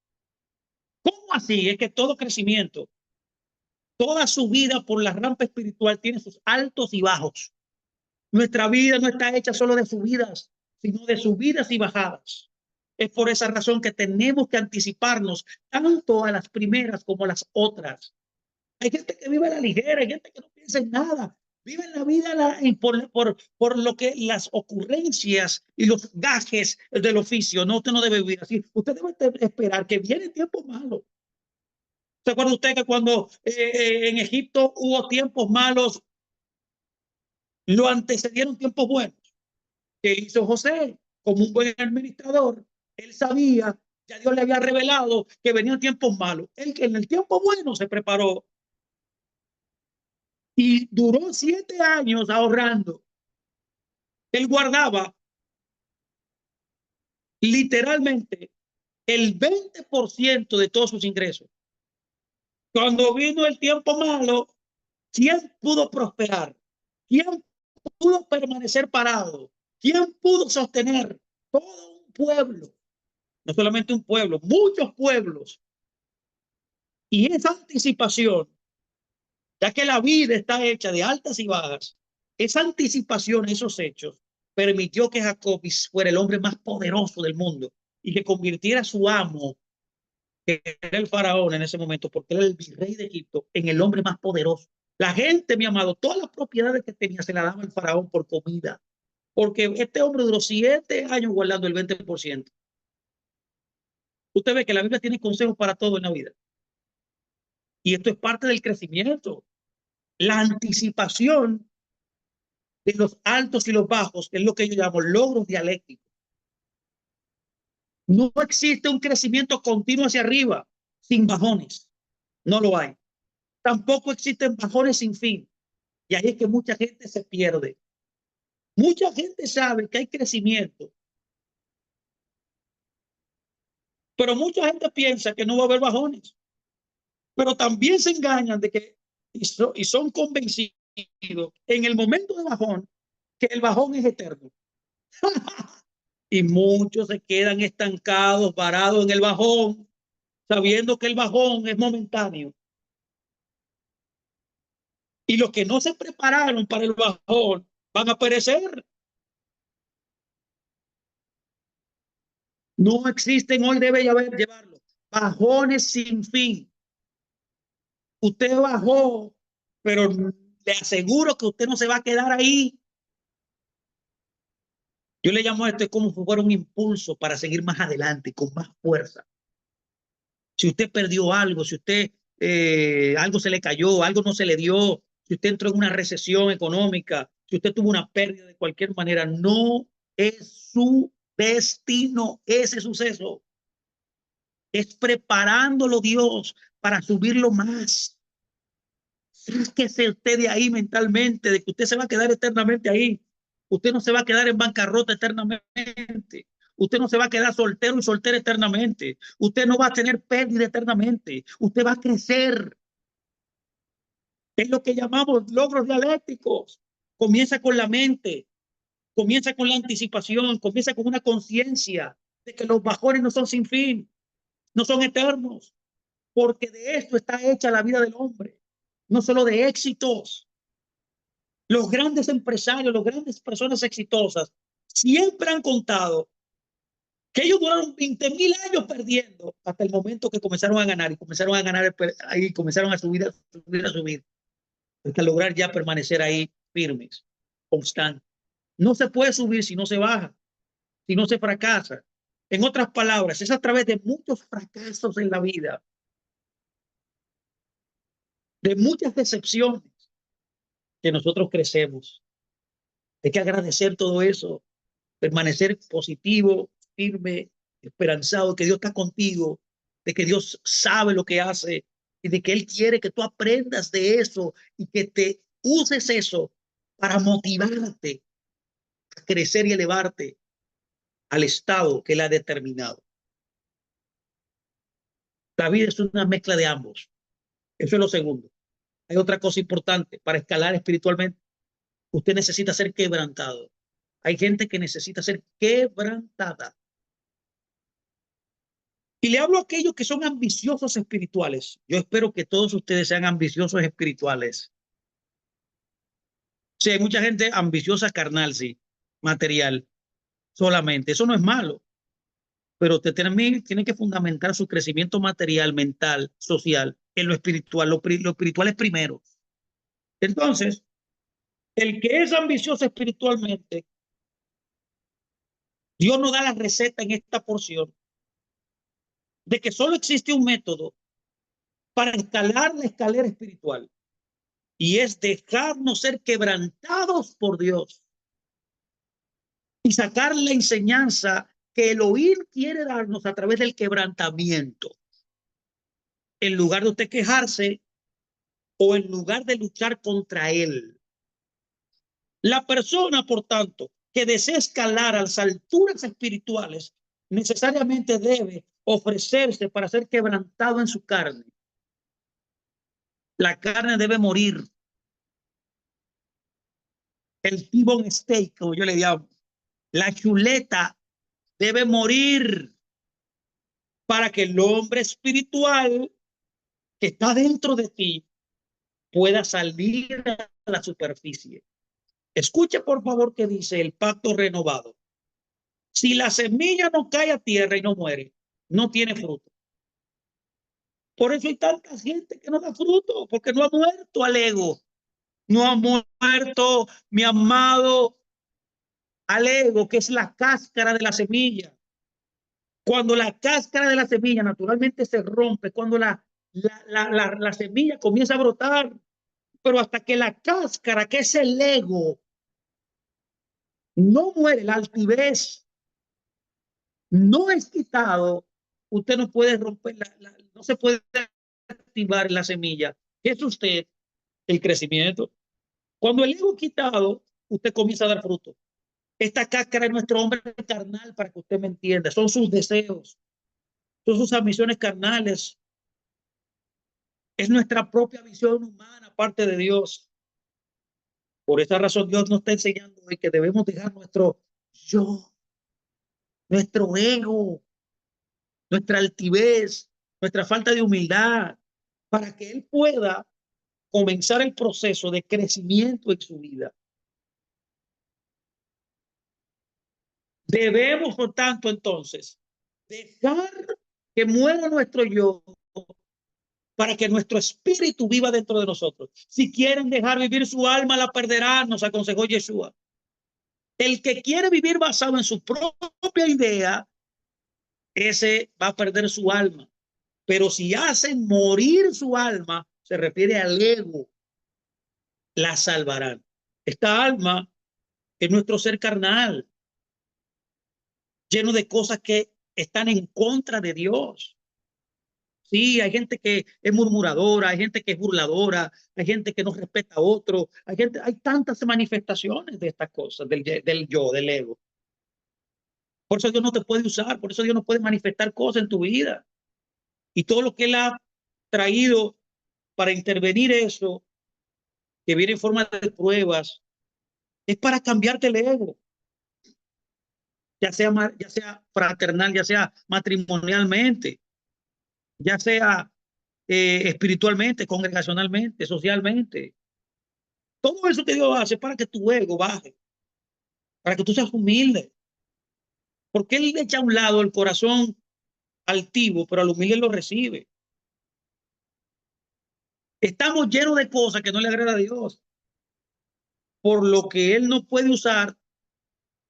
Speaker 1: ¿Cómo así? Es que todo crecimiento, toda su vida por la rampa espiritual tiene sus altos y bajos. Nuestra vida no está hecha solo de subidas, sino de subidas y bajadas. Es por esa razón que tenemos que anticiparnos tanto a las primeras como a las otras. Hay gente que vive a la ligera, hay gente que no piensa en nada. Vive la vida por lo que las ocurrencias y los gajes del oficio. No, usted no debe vivir así. Usted debe esperar que viene tiempo malo. ¿Se acuerda usted que cuando en Egipto hubo tiempos malos, lo antecedieron tiempos buenos? ¿Qué hizo José? Como un buen administrador, él sabía, ya Dios le había revelado que venían tiempos malos. Él que en el tiempo bueno se preparó y duró 7 años ahorrando. Él guardaba literalmente el 20% de todos sus ingresos. Cuando vino el tiempo malo, ¿quién pudo prosperar? ¿Quién pudo permanecer parado? ¿Quién pudo sostener? Todo un pueblo, no solamente un pueblo, muchos pueblos. Y esa anticipación, ya que la vida está hecha de altas y bajas, esa anticipación a esos hechos permitió que Jacob fuera el hombre más poderoso del mundo y que convirtiera a su amo, que era el faraón en ese momento, porque era el virrey de Egipto, en el hombre más poderoso. La gente, mi amado, todas las propiedades que tenía se las daba el faraón por comida, porque este hombre duró 7 años guardando el 20%. Usted ve que la Biblia tiene consejos para todo en la vida. Y esto es parte del crecimiento. La anticipación de los altos y los bajos es lo que yo llamo logros dialécticos. No existe un crecimiento continuo hacia arriba sin bajones. No lo hay. Tampoco existen bajones sin fin. Y ahí es que mucha gente se pierde. Mucha gente sabe que hay crecimiento, pero mucha gente piensa que no va a haber bajones. Pero también se engañan de que y son convencidos en el momento de bajón que el bajón es eterno. Y muchos se quedan estancados, varados en el bajón, sabiendo que el bajón es momentáneo. Y los que no se prepararon para el bajón van a perecer. No existen, hoy debe llevarlo. Bajones sin fin. Usted bajó, pero le aseguro que usted no se va a quedar ahí. Yo le llamo a esto como si fuera un impulso para seguir más adelante, con más fuerza. Si usted perdió algo, si usted algo se le cayó, algo no se le dio, si usted entró en una recesión económica, si usted tuvo una pérdida de cualquier manera, no es su destino ese suceso. Es preparándolo Dios para subirlo más. Sáquese usted de ahí mentalmente, de que usted se va a quedar eternamente ahí. Usted no se va a quedar en bancarrota eternamente. Usted no se va a quedar soltero y soltera eternamente. Usted no va a tener pérdida eternamente. Usted va a crecer. Es lo que llamamos logros dialécticos. Comienza con la mente, comienza con la anticipación, comienza con una conciencia de que los bajones no son sin fin, no son eternos, porque de esto está hecha la vida del hombre, no solo de éxitos. Los grandes empresarios, las grandes personas exitosas, siempre han contado que ellos duraron 20.000 años perdiendo hasta el momento que comenzaron a ganar y comenzaron a ganar ahí, comenzaron a subir, a subir, a subir, hasta lograr ya permanecer ahí firmes, constantes. No se puede subir si no se baja, si no se fracasa. En otras palabras, es a través de muchos fracasos en la vida, de muchas decepciones, que nosotros crecemos. Hay que agradecer todo eso, permanecer positivo, firme, esperanzado, que Dios está contigo, de que Dios sabe lo que hace, y de que Él quiere que tú aprendas de eso y que te uses eso para motivarte a crecer y elevarte al estado que Él ha determinado. La vida es una mezcla de ambos. Eso es lo segundo. Hay otra cosa importante para escalar espiritualmente. Usted necesita ser quebrantado. Hay gente que necesita ser quebrantada. Y le hablo a aquellos que son ambiciosos espirituales. Yo espero que todos ustedes sean ambiciosos espirituales. Sí, hay mucha gente ambiciosa carnal, sí, material, solamente. Eso no es malo, pero usted tiene que fundamentar su crecimiento material, mental, social, en lo espiritual. Lo espiritual es primero. Entonces, el que es ambicioso espiritualmente, Dios nos da la receta en esta porción de que solo existe un método para escalar la escalera espiritual y es dejarnos ser quebrantados por Dios y sacar la enseñanza que Elohim quiere darnos a través del quebrantamiento. En lugar de usted quejarse o en lugar de luchar contra él. La persona, por tanto, que desea escalar a las alturas espirituales, necesariamente debe ofrecerse para ser quebrantado en su carne. La carne debe morir. El T-bone steak, como yo le llamo, la chuleta debe morir para que el hombre espiritual que está dentro de ti pueda salir a la superficie. Escuche por favor que dice el pacto renovado. Si la semilla no cae a tierra y no muere, no tiene fruto. Por eso hay tanta gente que no da fruto, porque no ha muerto al ego. No ha muerto, mi amado, al ego, que es la cáscara de la semilla. Cuando la cáscara de la semilla naturalmente se rompe, cuando la semilla comienza a brotar, pero hasta que la cáscara, que es el ego, no muere, la altivez no es quitado, usted no puede romper, no se puede activar la semilla. ¿Qué es usted? El crecimiento. Cuando el ego es quitado, usted comienza a dar fruto. Esta cáscara es nuestro hombre carnal, para que usted me entienda. Son sus deseos, son sus ambiciones carnales. Es nuestra propia visión humana, aparte de Dios. Por esa razón, Dios nos está enseñando hoy que debemos dejar nuestro yo, nuestro ego, nuestra altivez, nuestra falta de humildad, para que Él pueda comenzar el proceso de crecimiento en su vida. Debemos, por tanto, entonces, dejar que muera nuestro yo para que nuestro espíritu viva dentro de nosotros. Si quieren dejar vivir su alma, la perderán, nos aconsejó Yeshua. El que quiere vivir basado en su propia idea, ese va a perder su alma. Pero si hacen morir su alma, se refiere al ego, la salvarán. Esta alma es nuestro ser carnal, lleno de cosas que están en contra de Dios. Sí, hay gente que es murmuradora, hay gente que es burladora, hay gente que no respeta a otro, hay tantas manifestaciones de estas cosas, del yo, del ego. Por eso Dios no te puede usar, por eso Dios no puede manifestar cosas en tu vida. Y todo lo que Él ha traído para intervenir eso, que viene en forma de pruebas, es para cambiarte el ego, ya sea fraternal, ya sea matrimonialmente, ya sea espiritualmente, congregacionalmente, socialmente. Todo eso que Dios hace para que tu ego baje, para que tú seas humilde. Porque Él echa a un lado el corazón altivo, pero al humilde lo recibe. Estamos llenos de cosas que no le agrada a Dios, por lo que Él no puede usar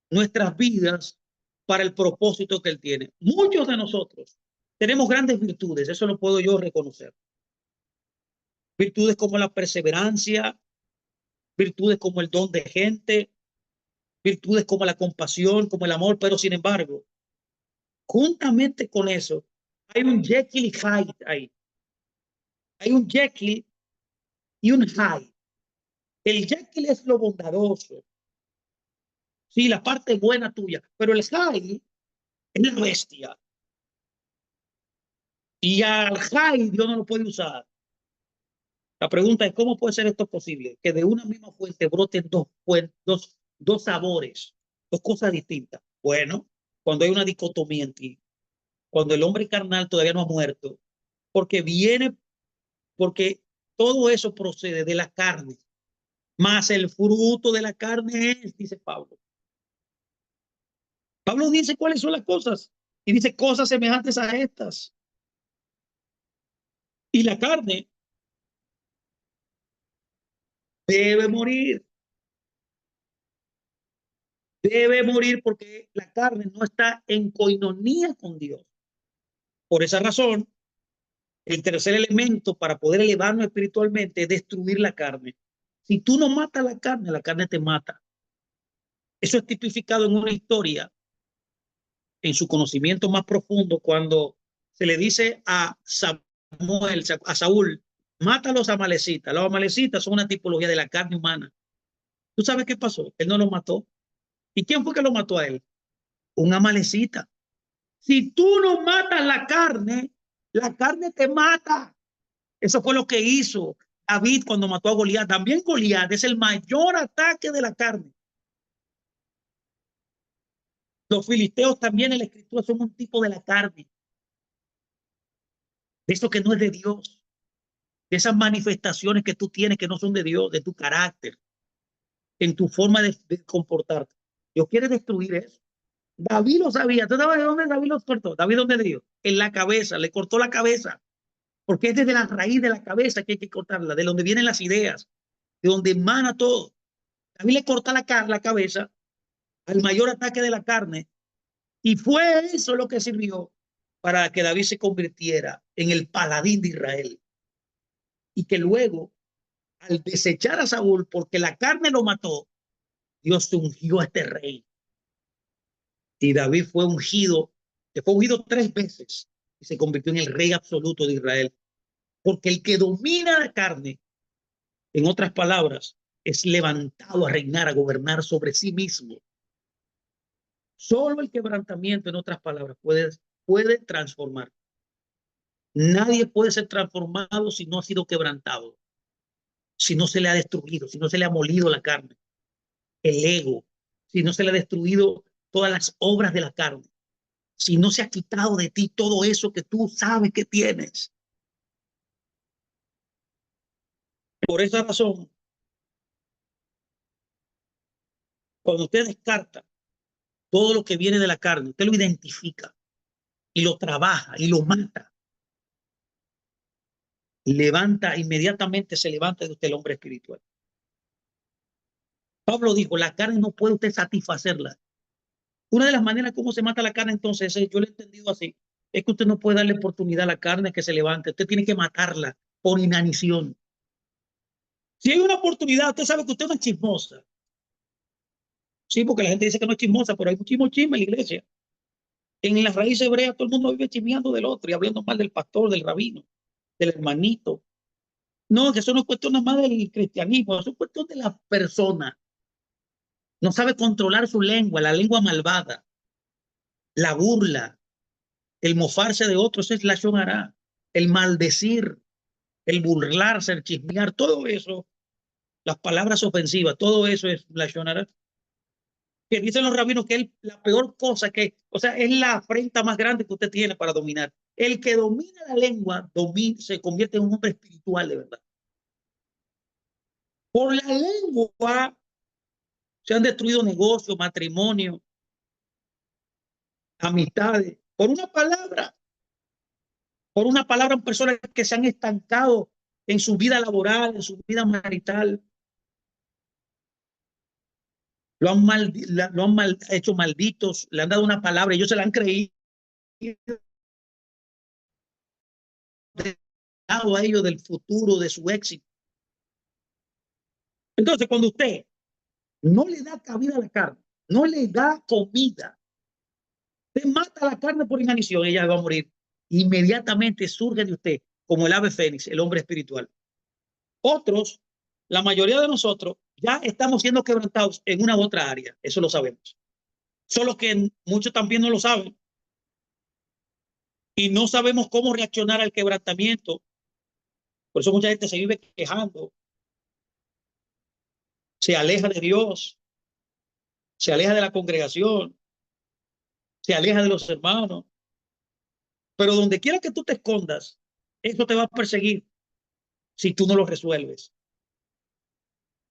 Speaker 1: nuestras vidas para el propósito que Él tiene. Muchos de nosotros tenemos grandes virtudes, eso lo puedo yo reconocer. Virtudes como la perseverancia, virtudes como el don de gente, virtudes como la compasión, como el amor, pero sin embargo, juntamente con eso, hay un Jekyll y Hyde ahí. Hay un Jekyll y un Hyde. El Jekyll es lo bondadoso, sí, la parte buena tuya, pero el Hyde es la bestia. Y al Hyde Dios no lo puede usar. La pregunta es, ¿cómo puede ser esto posible? Que de una misma fuente broten dos sabores, dos cosas distintas. Bueno, cuando hay una dicotomía en ti, cuando el hombre carnal todavía no ha muerto, porque viene, porque todo eso procede de la carne, más el fruto de la carne es, dice Pablo. Pablo dice cuáles son las cosas y dice cosas semejantes a estas. Y la carne debe morir. Debe morir porque la carne no está en coinonía con Dios. Por esa razón, el tercer elemento para poder elevarnos espiritualmente es destruir la carne. Si tú no matas la carne te mata. Eso es tipificado en una historia, en su conocimiento más profundo, cuando se le dice a Samuel, a Saúl, mata a los amalecitas. Los amalecitas son una tipología de la carne humana. ¿Tú sabes qué pasó? Él no lo mató. ¿Y quién fue que lo mató a él? Un amalecita. Si tú no matas la carne te mata. Eso fue lo que hizo David cuando mató a Goliat. También Goliat es el mayor ataque de la carne. Los filisteos también en la escritura son un tipo de la carne. De eso que no es de Dios. De esas manifestaciones que tú tienes que no son de Dios, de tu carácter, en tu forma de comportarte. Dios quiere destruir eso. David lo sabía. ¿Tú sabes de dónde David lo cortó? David, ¿dónde dio? En la cabeza. Le cortó la cabeza. Porque es desde la raíz de la cabeza que hay que cortarla, de donde vienen las ideas, de donde emana todo. David le corta la cabeza al mayor ataque de la carne y fue eso lo que sirvió para que David se convirtiera en el paladín de Israel y que luego, al desechar a Saúl porque la carne lo mató, Dios ungió a este rey y David fue ungido, que fue ungido 3 veces y se convirtió en el rey absoluto de Israel, porque el que domina la carne, en otras palabras, es levantado a reinar, a gobernar sobre sí mismo. Solo el quebrantamiento, en otras palabras, puede transformar. Nadie puede ser transformado si no ha sido quebrantado, si no se le ha destruido, si no se le ha molido la carne, el ego, si no se le ha destruido todas las obras de la carne, si no se ha quitado de ti todo eso que tú sabes que tienes. Por esa razón, cuando usted descarta todo lo que viene de la carne, usted lo identifica y lo trabaja y lo mata, levanta, inmediatamente se levanta de usted el hombre espiritual. Pablo dijo, la carne no puede usted satisfacerla. Una de las maneras como se mata la carne, entonces, yo lo he entendido así, es que usted no puede darle oportunidad a la carne que se levante, usted tiene que matarla por inanición. Si hay una oportunidad, usted sabe que usted es una chismosa. Sí, porque la gente dice que no es chismosa, pero hay muchísimo chisme en la iglesia. En la raíz hebrea todo el mundo vive chismeando del otro y hablando mal del pastor, del rabino, del hermanito. No, que eso no es cuestión nada más del cristianismo, eso es cuestión de la persona. No sabe controlar su lengua, la lengua malvada, la burla, el mofarse de otros, es la shonará, el maldecir, el burlarse, el chismear, todo eso, las palabras ofensivas, todo eso es la shonará. Que dicen los rabinos que es la peor cosa que, o sea, es la afrenta más grande que usted tiene para dominar. El que domina la lengua se convierte en un hombre espiritual de verdad. Por la lengua se han destruido negocios, matrimonios, amistades, por una palabra, personas que se han estancado en su vida laboral, en su vida marital, lo han hecho malditos, le han dado una palabra, ellos se la han creído a ellos del futuro, de su éxito. Entonces, cuando usted no le da cabida a la carne, no le da comida, usted mata la carne por inanición, ella va a morir. Inmediatamente surge de usted como el ave fénix, el hombre espiritual. Otros, la mayoría de nosotros, ya estamos siendo quebrantados en una u otra área. Eso lo sabemos. Solo que muchos también no lo saben. Y no sabemos cómo reaccionar al quebrantamiento. Por eso mucha gente se vive quejando, se aleja de Dios, se aleja de la congregación, se aleja de los hermanos. Pero donde quiera que tú te escondas, eso te va a perseguir si tú no lo resuelves.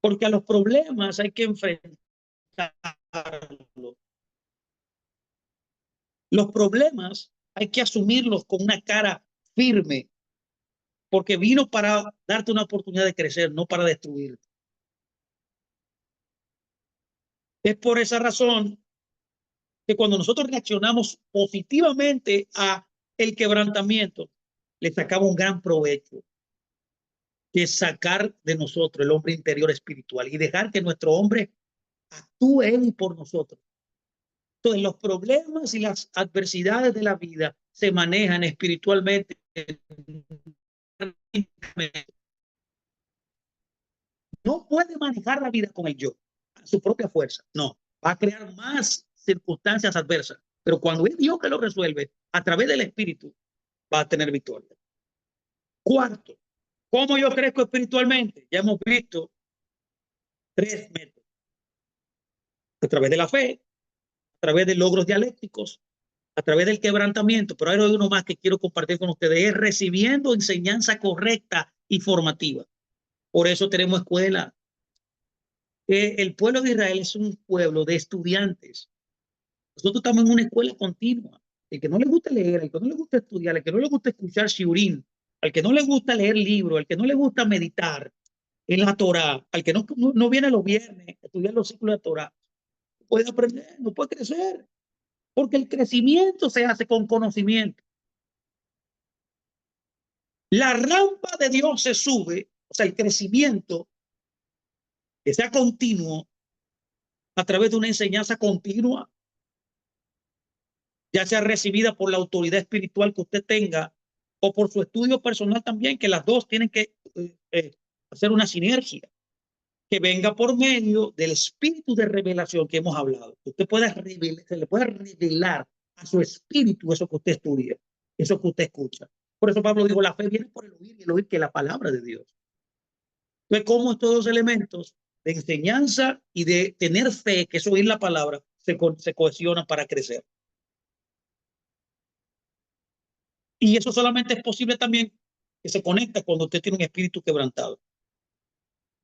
Speaker 1: Porque a los problemas hay que enfrentarlos. Los problemas hay que asumirlos con una cara firme, porque vino para darte una oportunidad de crecer, no para destruirte. Es por esa razón que cuando nosotros reaccionamos positivamente a el quebrantamiento, le sacamos un gran provecho, que es sacar de nosotros el hombre interior espiritual y dejar que nuestro hombre actúe en y por nosotros. Entonces, los problemas y las adversidades de la vida se manejan espiritualmente. No puede manejar la vida con el yo, a su propia fuerza. No, va a crear más circunstancias adversas. Pero cuando es Dios que lo resuelve, a través del Espíritu, va a tener victoria. Cuarto, ¿cómo yo crezco espiritualmente? Ya hemos visto 3 métodos. A través de la fe, a través de logros dialécticos, a través del quebrantamiento, pero hay uno más que quiero compartir con ustedes, es recibiendo enseñanza correcta y formativa. Por eso tenemos escuela. El pueblo de Israel es un pueblo de estudiantes. Nosotros estamos en una escuela continua. El que no le gusta leer, el que no le gusta estudiar, el que no le gusta escuchar shiurim, al que no le gusta leer libros, al que no le gusta meditar en la Torah, al que no viene los viernes a estudiar los ciclos de Torah, no puede aprender, no puede crecer, porque el crecimiento se hace con conocimiento. La rampa de Dios se sube, o sea, el crecimiento que sea continuo a través de una enseñanza continua, ya sea recibida por la autoridad espiritual que usted tenga o por su estudio personal también, que las dos tienen que hacer una sinergia, que venga por medio del espíritu de revelación que hemos hablado. Usted se le puede revelar a su espíritu eso que usted estudia, eso que usted escucha. Por eso Pablo dijo, la fe viene por el oír y el oír que la palabra de Dios. Entonces, cómo estos dos elementos de enseñanza y de tener fe, que es oír la palabra, se cohesionan para crecer. Y eso solamente es posible también que se conecta cuando usted tiene un espíritu quebrantado.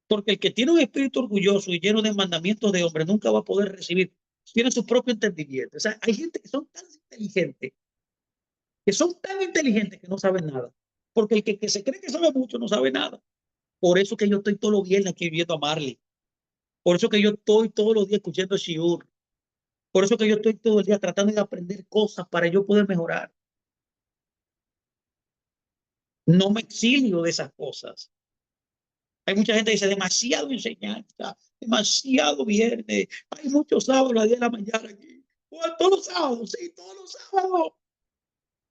Speaker 1: Porque el que tiene un espíritu orgulloso y lleno de mandamientos de hombre nunca va a poder recibir, tiene su propio entendimiento. O sea, hay gente que son tan inteligentes, que no saben nada. Porque el que se cree que sabe mucho no sabe nada. Por eso que yo estoy todos los viernes aquí viendo a Marley. Por eso que yo estoy todos los días escuchando Shiur. Por eso que yo estoy todo el día tratando de aprender cosas para yo poder mejorar. No me exilio de esas cosas. Hay mucha gente que dice demasiado enseñanza, demasiado viernes. Hay muchos sábados a las 10 de la mañana aquí. Bueno, todos los sábados, sí, todos los sábados.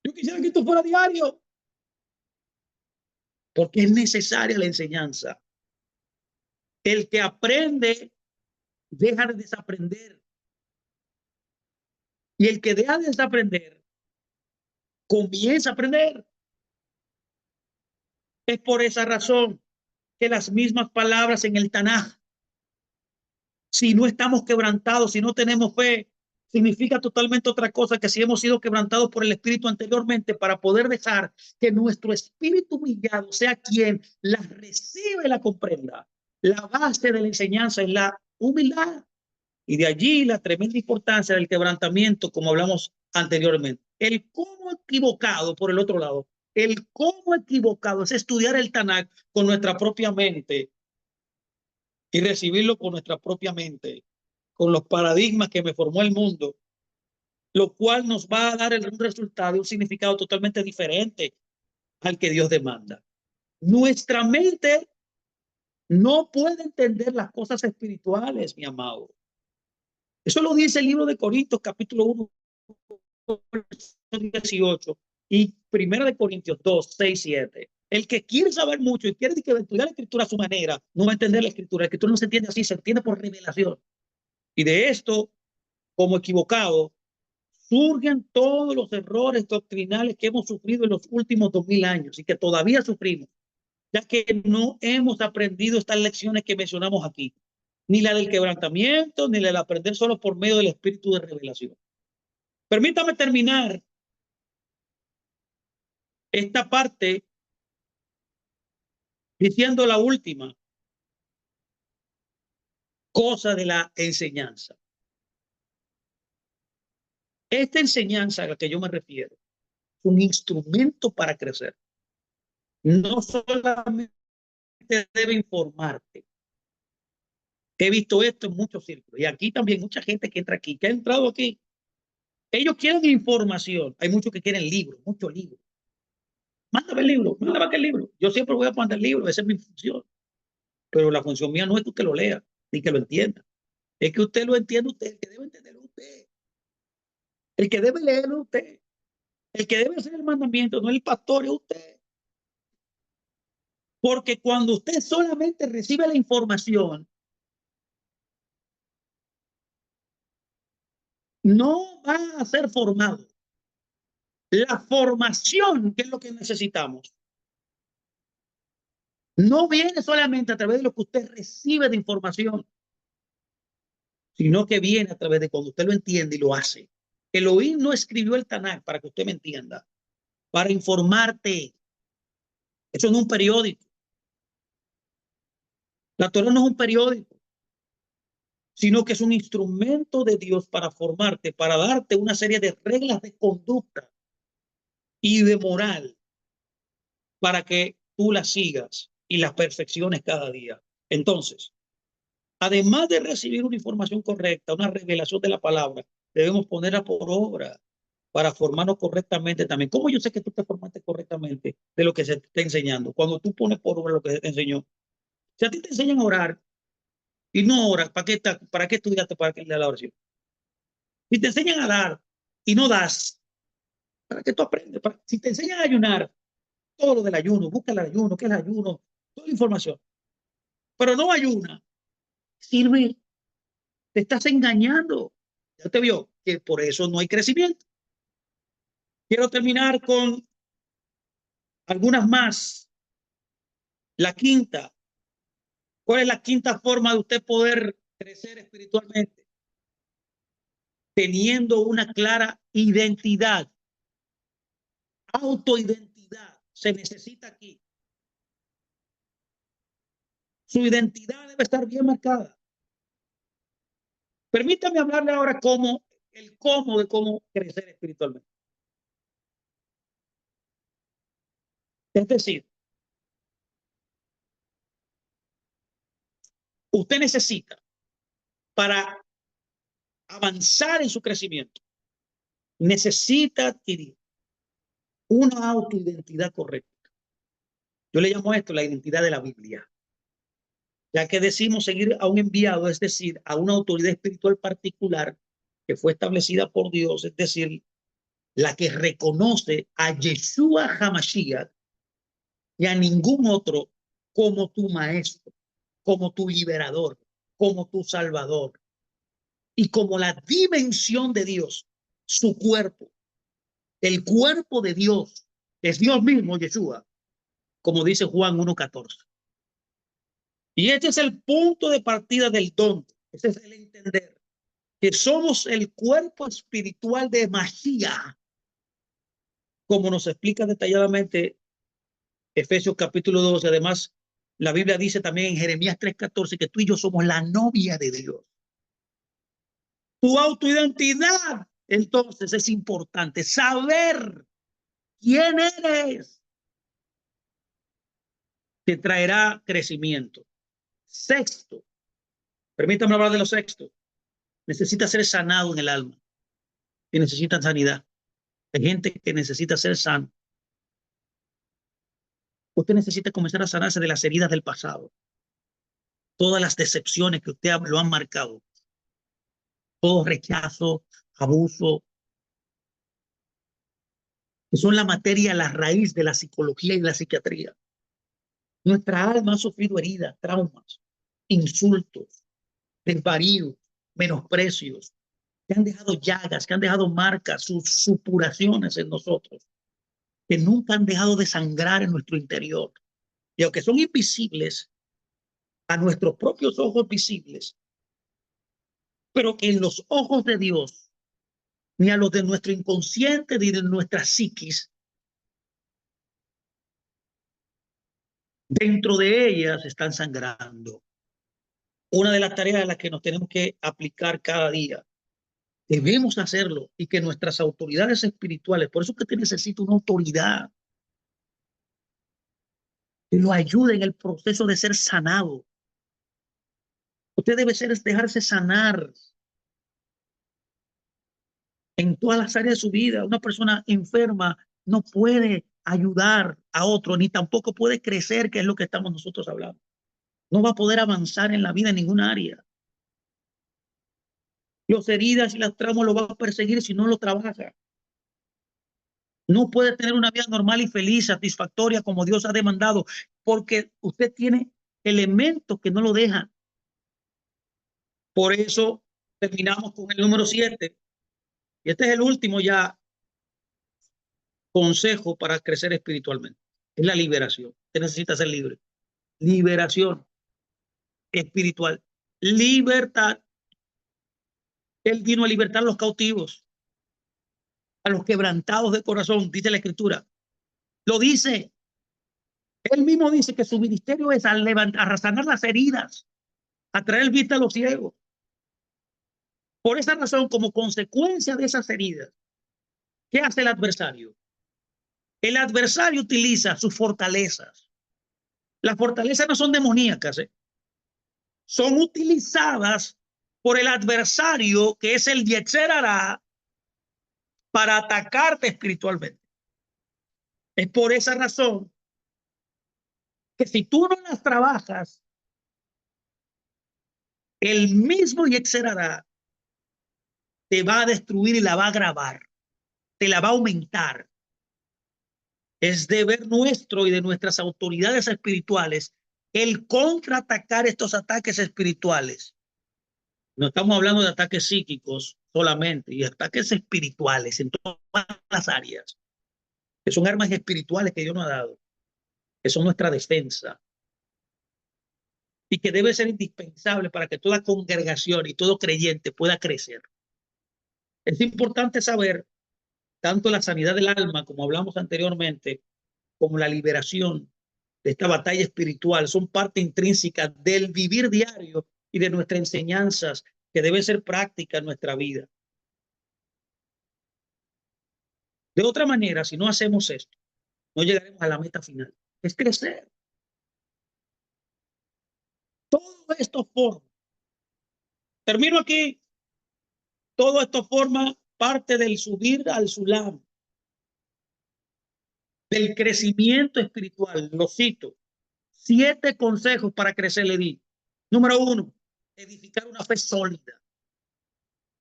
Speaker 1: Yo quisiera que esto fuera diario. Porque es necesaria la enseñanza. El que aprende deja de desaprender. Y el que deja de desaprender comienza a aprender. Es por esa razón que las mismas palabras en el Tanaj, si no estamos quebrantados, si no tenemos fe, significa totalmente otra cosa que si hemos sido quebrantados por el Espíritu anteriormente para poder dejar que nuestro espíritu humillado sea quien la recibe y la comprenda. La base de la enseñanza es la humildad y de allí la tremenda importancia del quebrantamiento, como hablamos anteriormente. El cómo equivocado, por el otro lado, el cómo equivocado es estudiar el Tanakh con nuestra propia mente y recibirlo con nuestra propia mente, con los paradigmas que me formó el mundo, lo cual nos va a dar un resultado y un significado totalmente diferente al que Dios demanda. Nuestra mente no puede entender las cosas espirituales, mi amado. Eso lo dice el libro de Corintios, capítulo 1, 18. Y 1 Corintios 2, 6, 7. El que quiere saber mucho y quiere estudiar la escritura a su manera, no va a entender la escritura. La escritura no se entiende así, se entiende por revelación. Y de esto, como equivocado, surgen todos los errores doctrinales que hemos sufrido en los últimos 2000 años y que todavía sufrimos, ya que no hemos aprendido estas lecciones que mencionamos aquí, ni la del quebrantamiento, ni la del aprender solo por medio del espíritu de revelación. Permítame terminar esta parte diciendo la última cosa de la enseñanza. Esta enseñanza a la que yo me refiero es un instrumento para crecer. No solamente debe informarte. He visto esto en muchos círculos y aquí también mucha gente que entra aquí, que ha entrado aquí. Ellos quieren información. Hay muchos que quieren libros, muchos libros. Mándame el libro, mándame aquel libro. Yo siempre voy a mandar el libro, esa es mi función. Pero la función mía no es que usted lo lea ni que lo entienda. Es que usted lo entienda usted, el que debe entenderlo usted. El que debe leerlo usted. El que debe hacer el mandamiento no es el pastor, es usted. Porque cuando usted solamente recibe la información, no va a ser formado. La formación, que es lo que necesitamos, no viene solamente a través de lo que usted recibe de información, sino que viene a través de cuando usted lo entiende y lo hace. Elohim no escribió el Tanakh para que usted me entienda, para informarte. Eso no es un periódico. La Torah no es un periódico, sino que es un instrumento de Dios para formarte, para darte una serie de reglas de conducta y de moral para que tú las sigas y las perfecciones cada día. Entonces, además de recibir una información correcta, una revelación de la palabra, debemos ponerla por obra para formarnos correctamente también. ¿Cómo yo sé que tú te formaste correctamente de lo que se te está enseñando? Cuando tú pones por obra lo que se te enseñó. Si a ti te enseñan a orar y no oras, ¿para qué estudiaste para que la oración? Si te enseñan a dar y no das, ¿para qué tú aprendes? Si te enseñan a ayunar, todo lo del ayuno, busca el ayuno, qué es el ayuno, toda la información, pero no ayuna, sirve, te estás engañando. Ya te vio que por eso no hay crecimiento. Quiero terminar con algunas más. La quinta, ¿cuál es la quinta forma de usted poder crecer espiritualmente? Teniendo una clara identidad, autoidentidad, se necesita aquí. Su identidad debe estar bien marcada. Permítame hablarle ahora cómo de cómo crecer espiritualmente. Es decir, usted necesita para avanzar en su crecimiento, necesita adquirir una autoidentidad correcta. Yo le llamo a esto la identidad de la Biblia, ya que decimos seguir a un enviado, es decir, a una autoridad espiritual particular que fue establecida por Dios, es decir, la que reconoce a Yeshua HaMashiach y a ningún otro como tu maestro, como tu liberador, como tu salvador y como la dimensión de Dios, su cuerpo, el cuerpo de Dios, es Dios mismo, Yeshua, como dice Juan 1:14. Y este es el punto de partida del don, ese es el entender que somos el cuerpo espiritual de Mashiach, como nos explica detalladamente Efesios capítulo 12. Además, la Biblia dice también en Jeremías 3:14 que tú y yo somos la novia de Dios. Tu autoidentidad, entonces, es importante. Saber quién eres te traerá crecimiento. Sexto, permítame hablar de lo sexto. Necesita ser sanado en el alma. Que necesitan sanidad. Hay gente que necesita ser sano. Usted necesita comenzar a sanarse de las heridas del pasado. Todas las decepciones que usted lo han marcado. Todo rechazo, abuso, que son la materia, la raíz de la psicología y la psiquiatría. Nuestra alma ha sufrido heridas, traumas, insultos, desvaríos, menosprecios, que han dejado llagas, que han dejado marcas, sus supuraciones en nosotros, que nunca han dejado de sangrar en nuestro interior. Y aunque son invisibles a nuestros propios ojos visibles, pero que en los ojos de Dios, ni a los de nuestro inconsciente, ni de nuestra psiquis, dentro de ellas están sangrando. Una de las tareas a las que nos tenemos que aplicar cada día, debemos hacerlo, y que nuestras autoridades espirituales, por eso que usted necesita una autoridad que lo ayude en el proceso de ser sanado. Usted debe dejarse sanar en todas las áreas de su vida. Una persona enferma no puede ayudar a otro, ni tampoco puede crecer, que es lo que estamos nosotros hablando. No va a poder avanzar en la vida en ninguna área. Las heridas y los traumas lo van a perseguir si no lo trabaja. No puede tener una vida normal y feliz, satisfactoria, como Dios ha demandado, porque usted tiene elementos que no lo dejan. Por eso terminamos con el número 7. Y este es el último ya consejo para crecer espiritualmente. Es la liberación. Usted necesita ser libre. Liberación espiritual. Libertad. Él vino a libertar a los cautivos, a los quebrantados de corazón, dice la Escritura. Lo dice. Él mismo dice que su ministerio es a sanar las heridas, a traer vista a los ciegos. Por esa razón, como consecuencia de esas heridas, ¿qué hace el adversario? El adversario utiliza sus fortalezas. Las fortalezas no son demoníacas, son utilizadas por el adversario, que es el Yetzer Hará, para atacarte espiritualmente. Es por esa razón que si tú no las trabajas, el mismo Yetzer Hará te va a destruir y la va a agravar, te la va a aumentar. Es deber nuestro y de nuestras autoridades espirituales el contraatacar estos ataques espirituales. No estamos hablando de ataques psíquicos solamente, y ataques espirituales en todas las áreas, que son armas espirituales que Dios nos ha dado, que son nuestra defensa, y que debe ser indispensable para que toda congregación y todo creyente pueda crecer. Es importante saber tanto la sanidad del alma, como hablamos anteriormente, como la liberación de esta batalla espiritual, son parte intrínseca del vivir diario y de nuestras enseñanzas, que deben ser prácticas en nuestra vida. De otra manera, si no hacemos esto, no llegaremos a la meta final, es crecer. Todo esto forma, termino aquí, todo esto forma parte del subir al Sulam, del crecimiento espiritual. Lo cito: 7 consejos para crecer, le di. Número 1, edificar una fe sólida.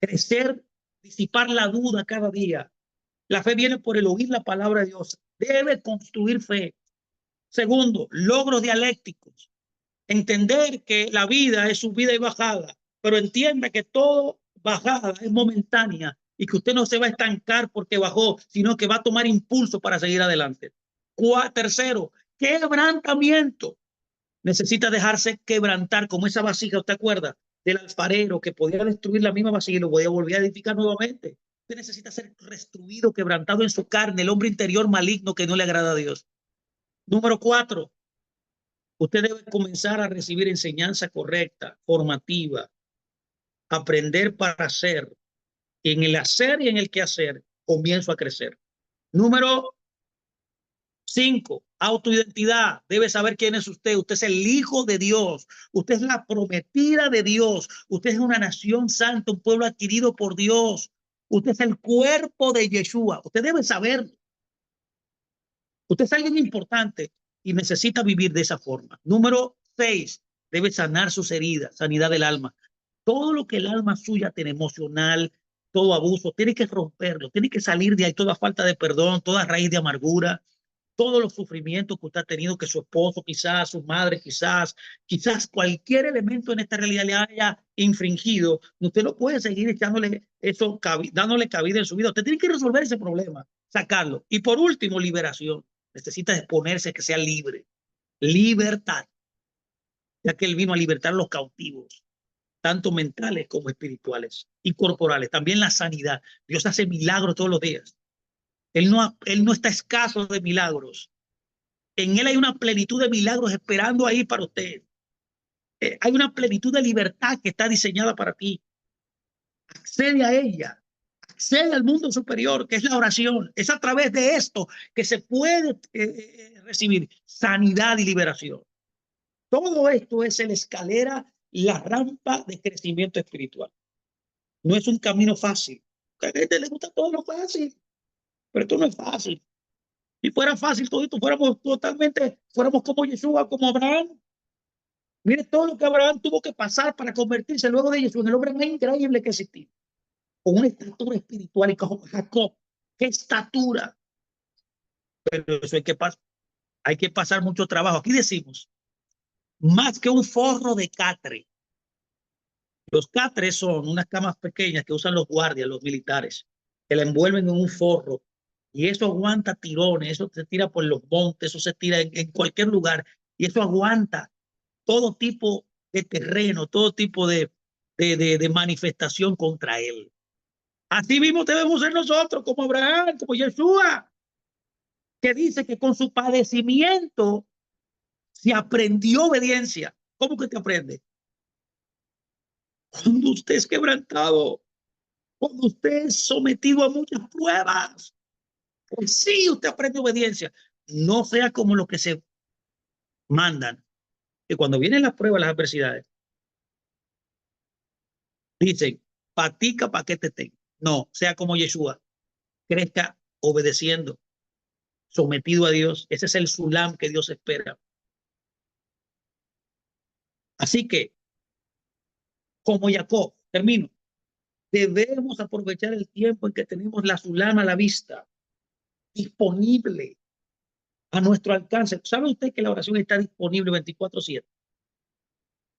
Speaker 1: Crecer, disipar la duda cada día. La fe viene por el oír la palabra de Dios. Debe construir fe. Segundo, logros dialécticos. Entender que la vida es subida y bajada, pero entienda que todo bajada es momentánea y que usted no se va a estancar porque bajó, sino que va a tomar impulso para seguir adelante. Tercero, quebrantamiento. Necesita dejarse quebrantar, como esa vasija, ¿usted acuerda? Del alfarero, que podía destruir la misma vasija y lo podía volver a edificar nuevamente. Usted necesita ser restruido, quebrantado en su carne, el hombre interior maligno que no le agrada a Dios. Número 4, usted debe comenzar a recibir enseñanza correcta, formativa, aprender para hacer. En el hacer y en el quehacer comienzo a crecer. Número 5, autoidentidad. Debe saber quién es usted. Usted es el Hijo de Dios. Usted es la prometida de Dios. Usted es una nación santa, un pueblo adquirido por Dios. Usted es el cuerpo de Yeshua. Usted debe saberlo. Usted es alguien importante y necesita vivir de esa forma. Número 6, debe sanar sus heridas, sanidad del alma. Todo lo que el alma suya tiene, emocional, todo abuso, tiene que romperlo, tiene que salir de ahí toda falta de perdón, toda raíz de amargura, todos los sufrimientos que usted ha tenido, que su esposo quizás, su madre quizás cualquier elemento en esta realidad le haya infringido. Usted no puede seguir echándole eso, dándole cabida en su vida. Usted tiene que resolver ese problema, sacarlo. Y por último, liberación. Necesita exponerse, que sea libre. Libertad, ya que él vino a libertar a los cautivos, tanto mentales como espirituales y corporales. También la sanidad. Dios hace milagros todos los días. Él no está escaso de milagros. En él hay una plenitud de milagros esperando ahí para usted. Hay una plenitud de libertad que está diseñada para ti. Accede a ella. Accede al mundo superior, que es la oración. Es a través de esto que se puede recibir sanidad y liberación. Todo esto es la escalera, la rampa de crecimiento espiritual. No es un camino fácil. A la gente le gusta todo lo fácil, pero esto no es fácil. Si fuera fácil todo esto, fuéramos como Yeshua, como Abraham. Mire todo lo que Abraham tuvo que pasar para convertirse luego de Yeshua en el hombre más increíble que existía. Con una estatura espiritual y como Jacob. ¡Qué estatura! Pero eso hay que pasar mucho trabajo. Aquí decimos, más que un forro de catre. Los catres son unas camas pequeñas que usan los guardias, los militares, que la envuelven en un forro. Y eso aguanta tirones, eso se tira por los montes, eso se tira en cualquier lugar. Y eso aguanta todo tipo de terreno, todo tipo de manifestación contra él. Así mismo debemos ser nosotros, como Abraham, como Yeshua, que dice que con su padecimiento se aprendió obediencia. ¿Cómo que te aprende? Cuando usted es quebrantado, cuando usted es sometido a muchas pruebas, pues sí, usted aprende obediencia. No sea como los que se mandan, que cuando vienen las pruebas, las adversidades, dicen, patica pa' que te tenga. No, sea como Yeshua, crezca obedeciendo, sometido a Dios. Ese es el sulam que Dios espera. Así que, como Jacob, termino, debemos aprovechar el tiempo en que tenemos la sulam a la vista, disponible a nuestro alcance. ¿Sabe usted que la oración está disponible 24/7?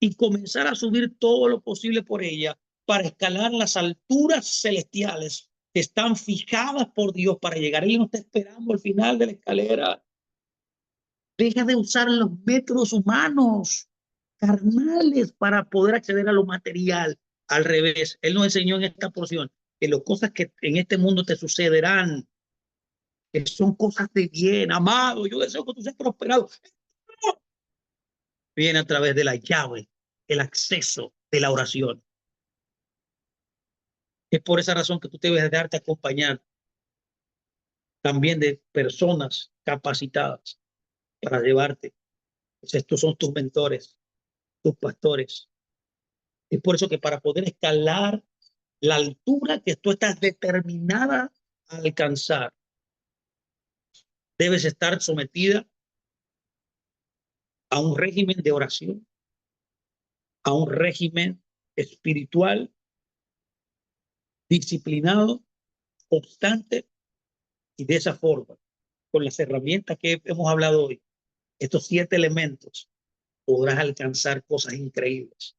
Speaker 1: Y comenzar a subir todo lo posible por ella para escalar las alturas celestiales que están fijadas por Dios para llegar. Él no está esperando al final de la escalera. Deja de usar los métodos humanos, carnales, para poder acceder a lo material. Al revés, Él nos enseñó en esta porción que las cosas que en este mundo te sucederán, que son cosas de bien, amado, yo deseo que tú seas prosperado. Viene a través de la llave, el acceso de la oración. Es por esa razón que tú debes darte acompañar también de personas capacitadas para llevarte. Pues estos son tus mentores, tus pastores. Es por eso que para poder escalar la altura que tú estás determinada a alcanzar, debes estar sometida a un régimen de oración, a un régimen espiritual, disciplinado, constante, y de esa forma, con las herramientas que hemos hablado hoy, estos 7 elementos, podrás alcanzar cosas increíbles.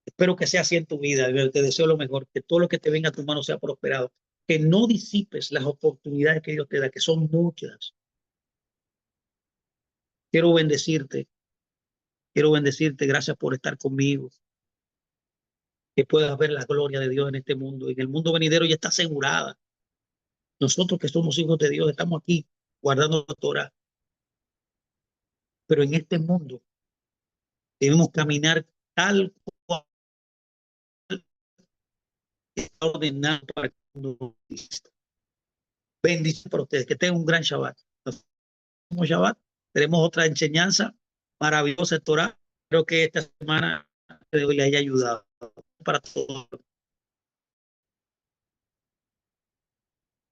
Speaker 1: Espero que sea así en tu vida. Te deseo lo mejor, que todo lo que te venga a tu mano sea prosperado, que no disipes las oportunidades que Dios te da, que son muchas. Quiero bendecirte, gracias por estar conmigo, que puedas ver la gloria de Dios en este mundo. En el mundo venidero ya está asegurada. Nosotros que somos hijos de Dios estamos aquí guardando la Torah, pero en este mundo debemos caminar tal cual está ordenado para el mundo. Bendición para ustedes, que tengan un gran Shabbat. Shabbat, tenemos otra enseñanza maravillosa de Torah. Creo que esta semana de hoy les haya ayudado para todos.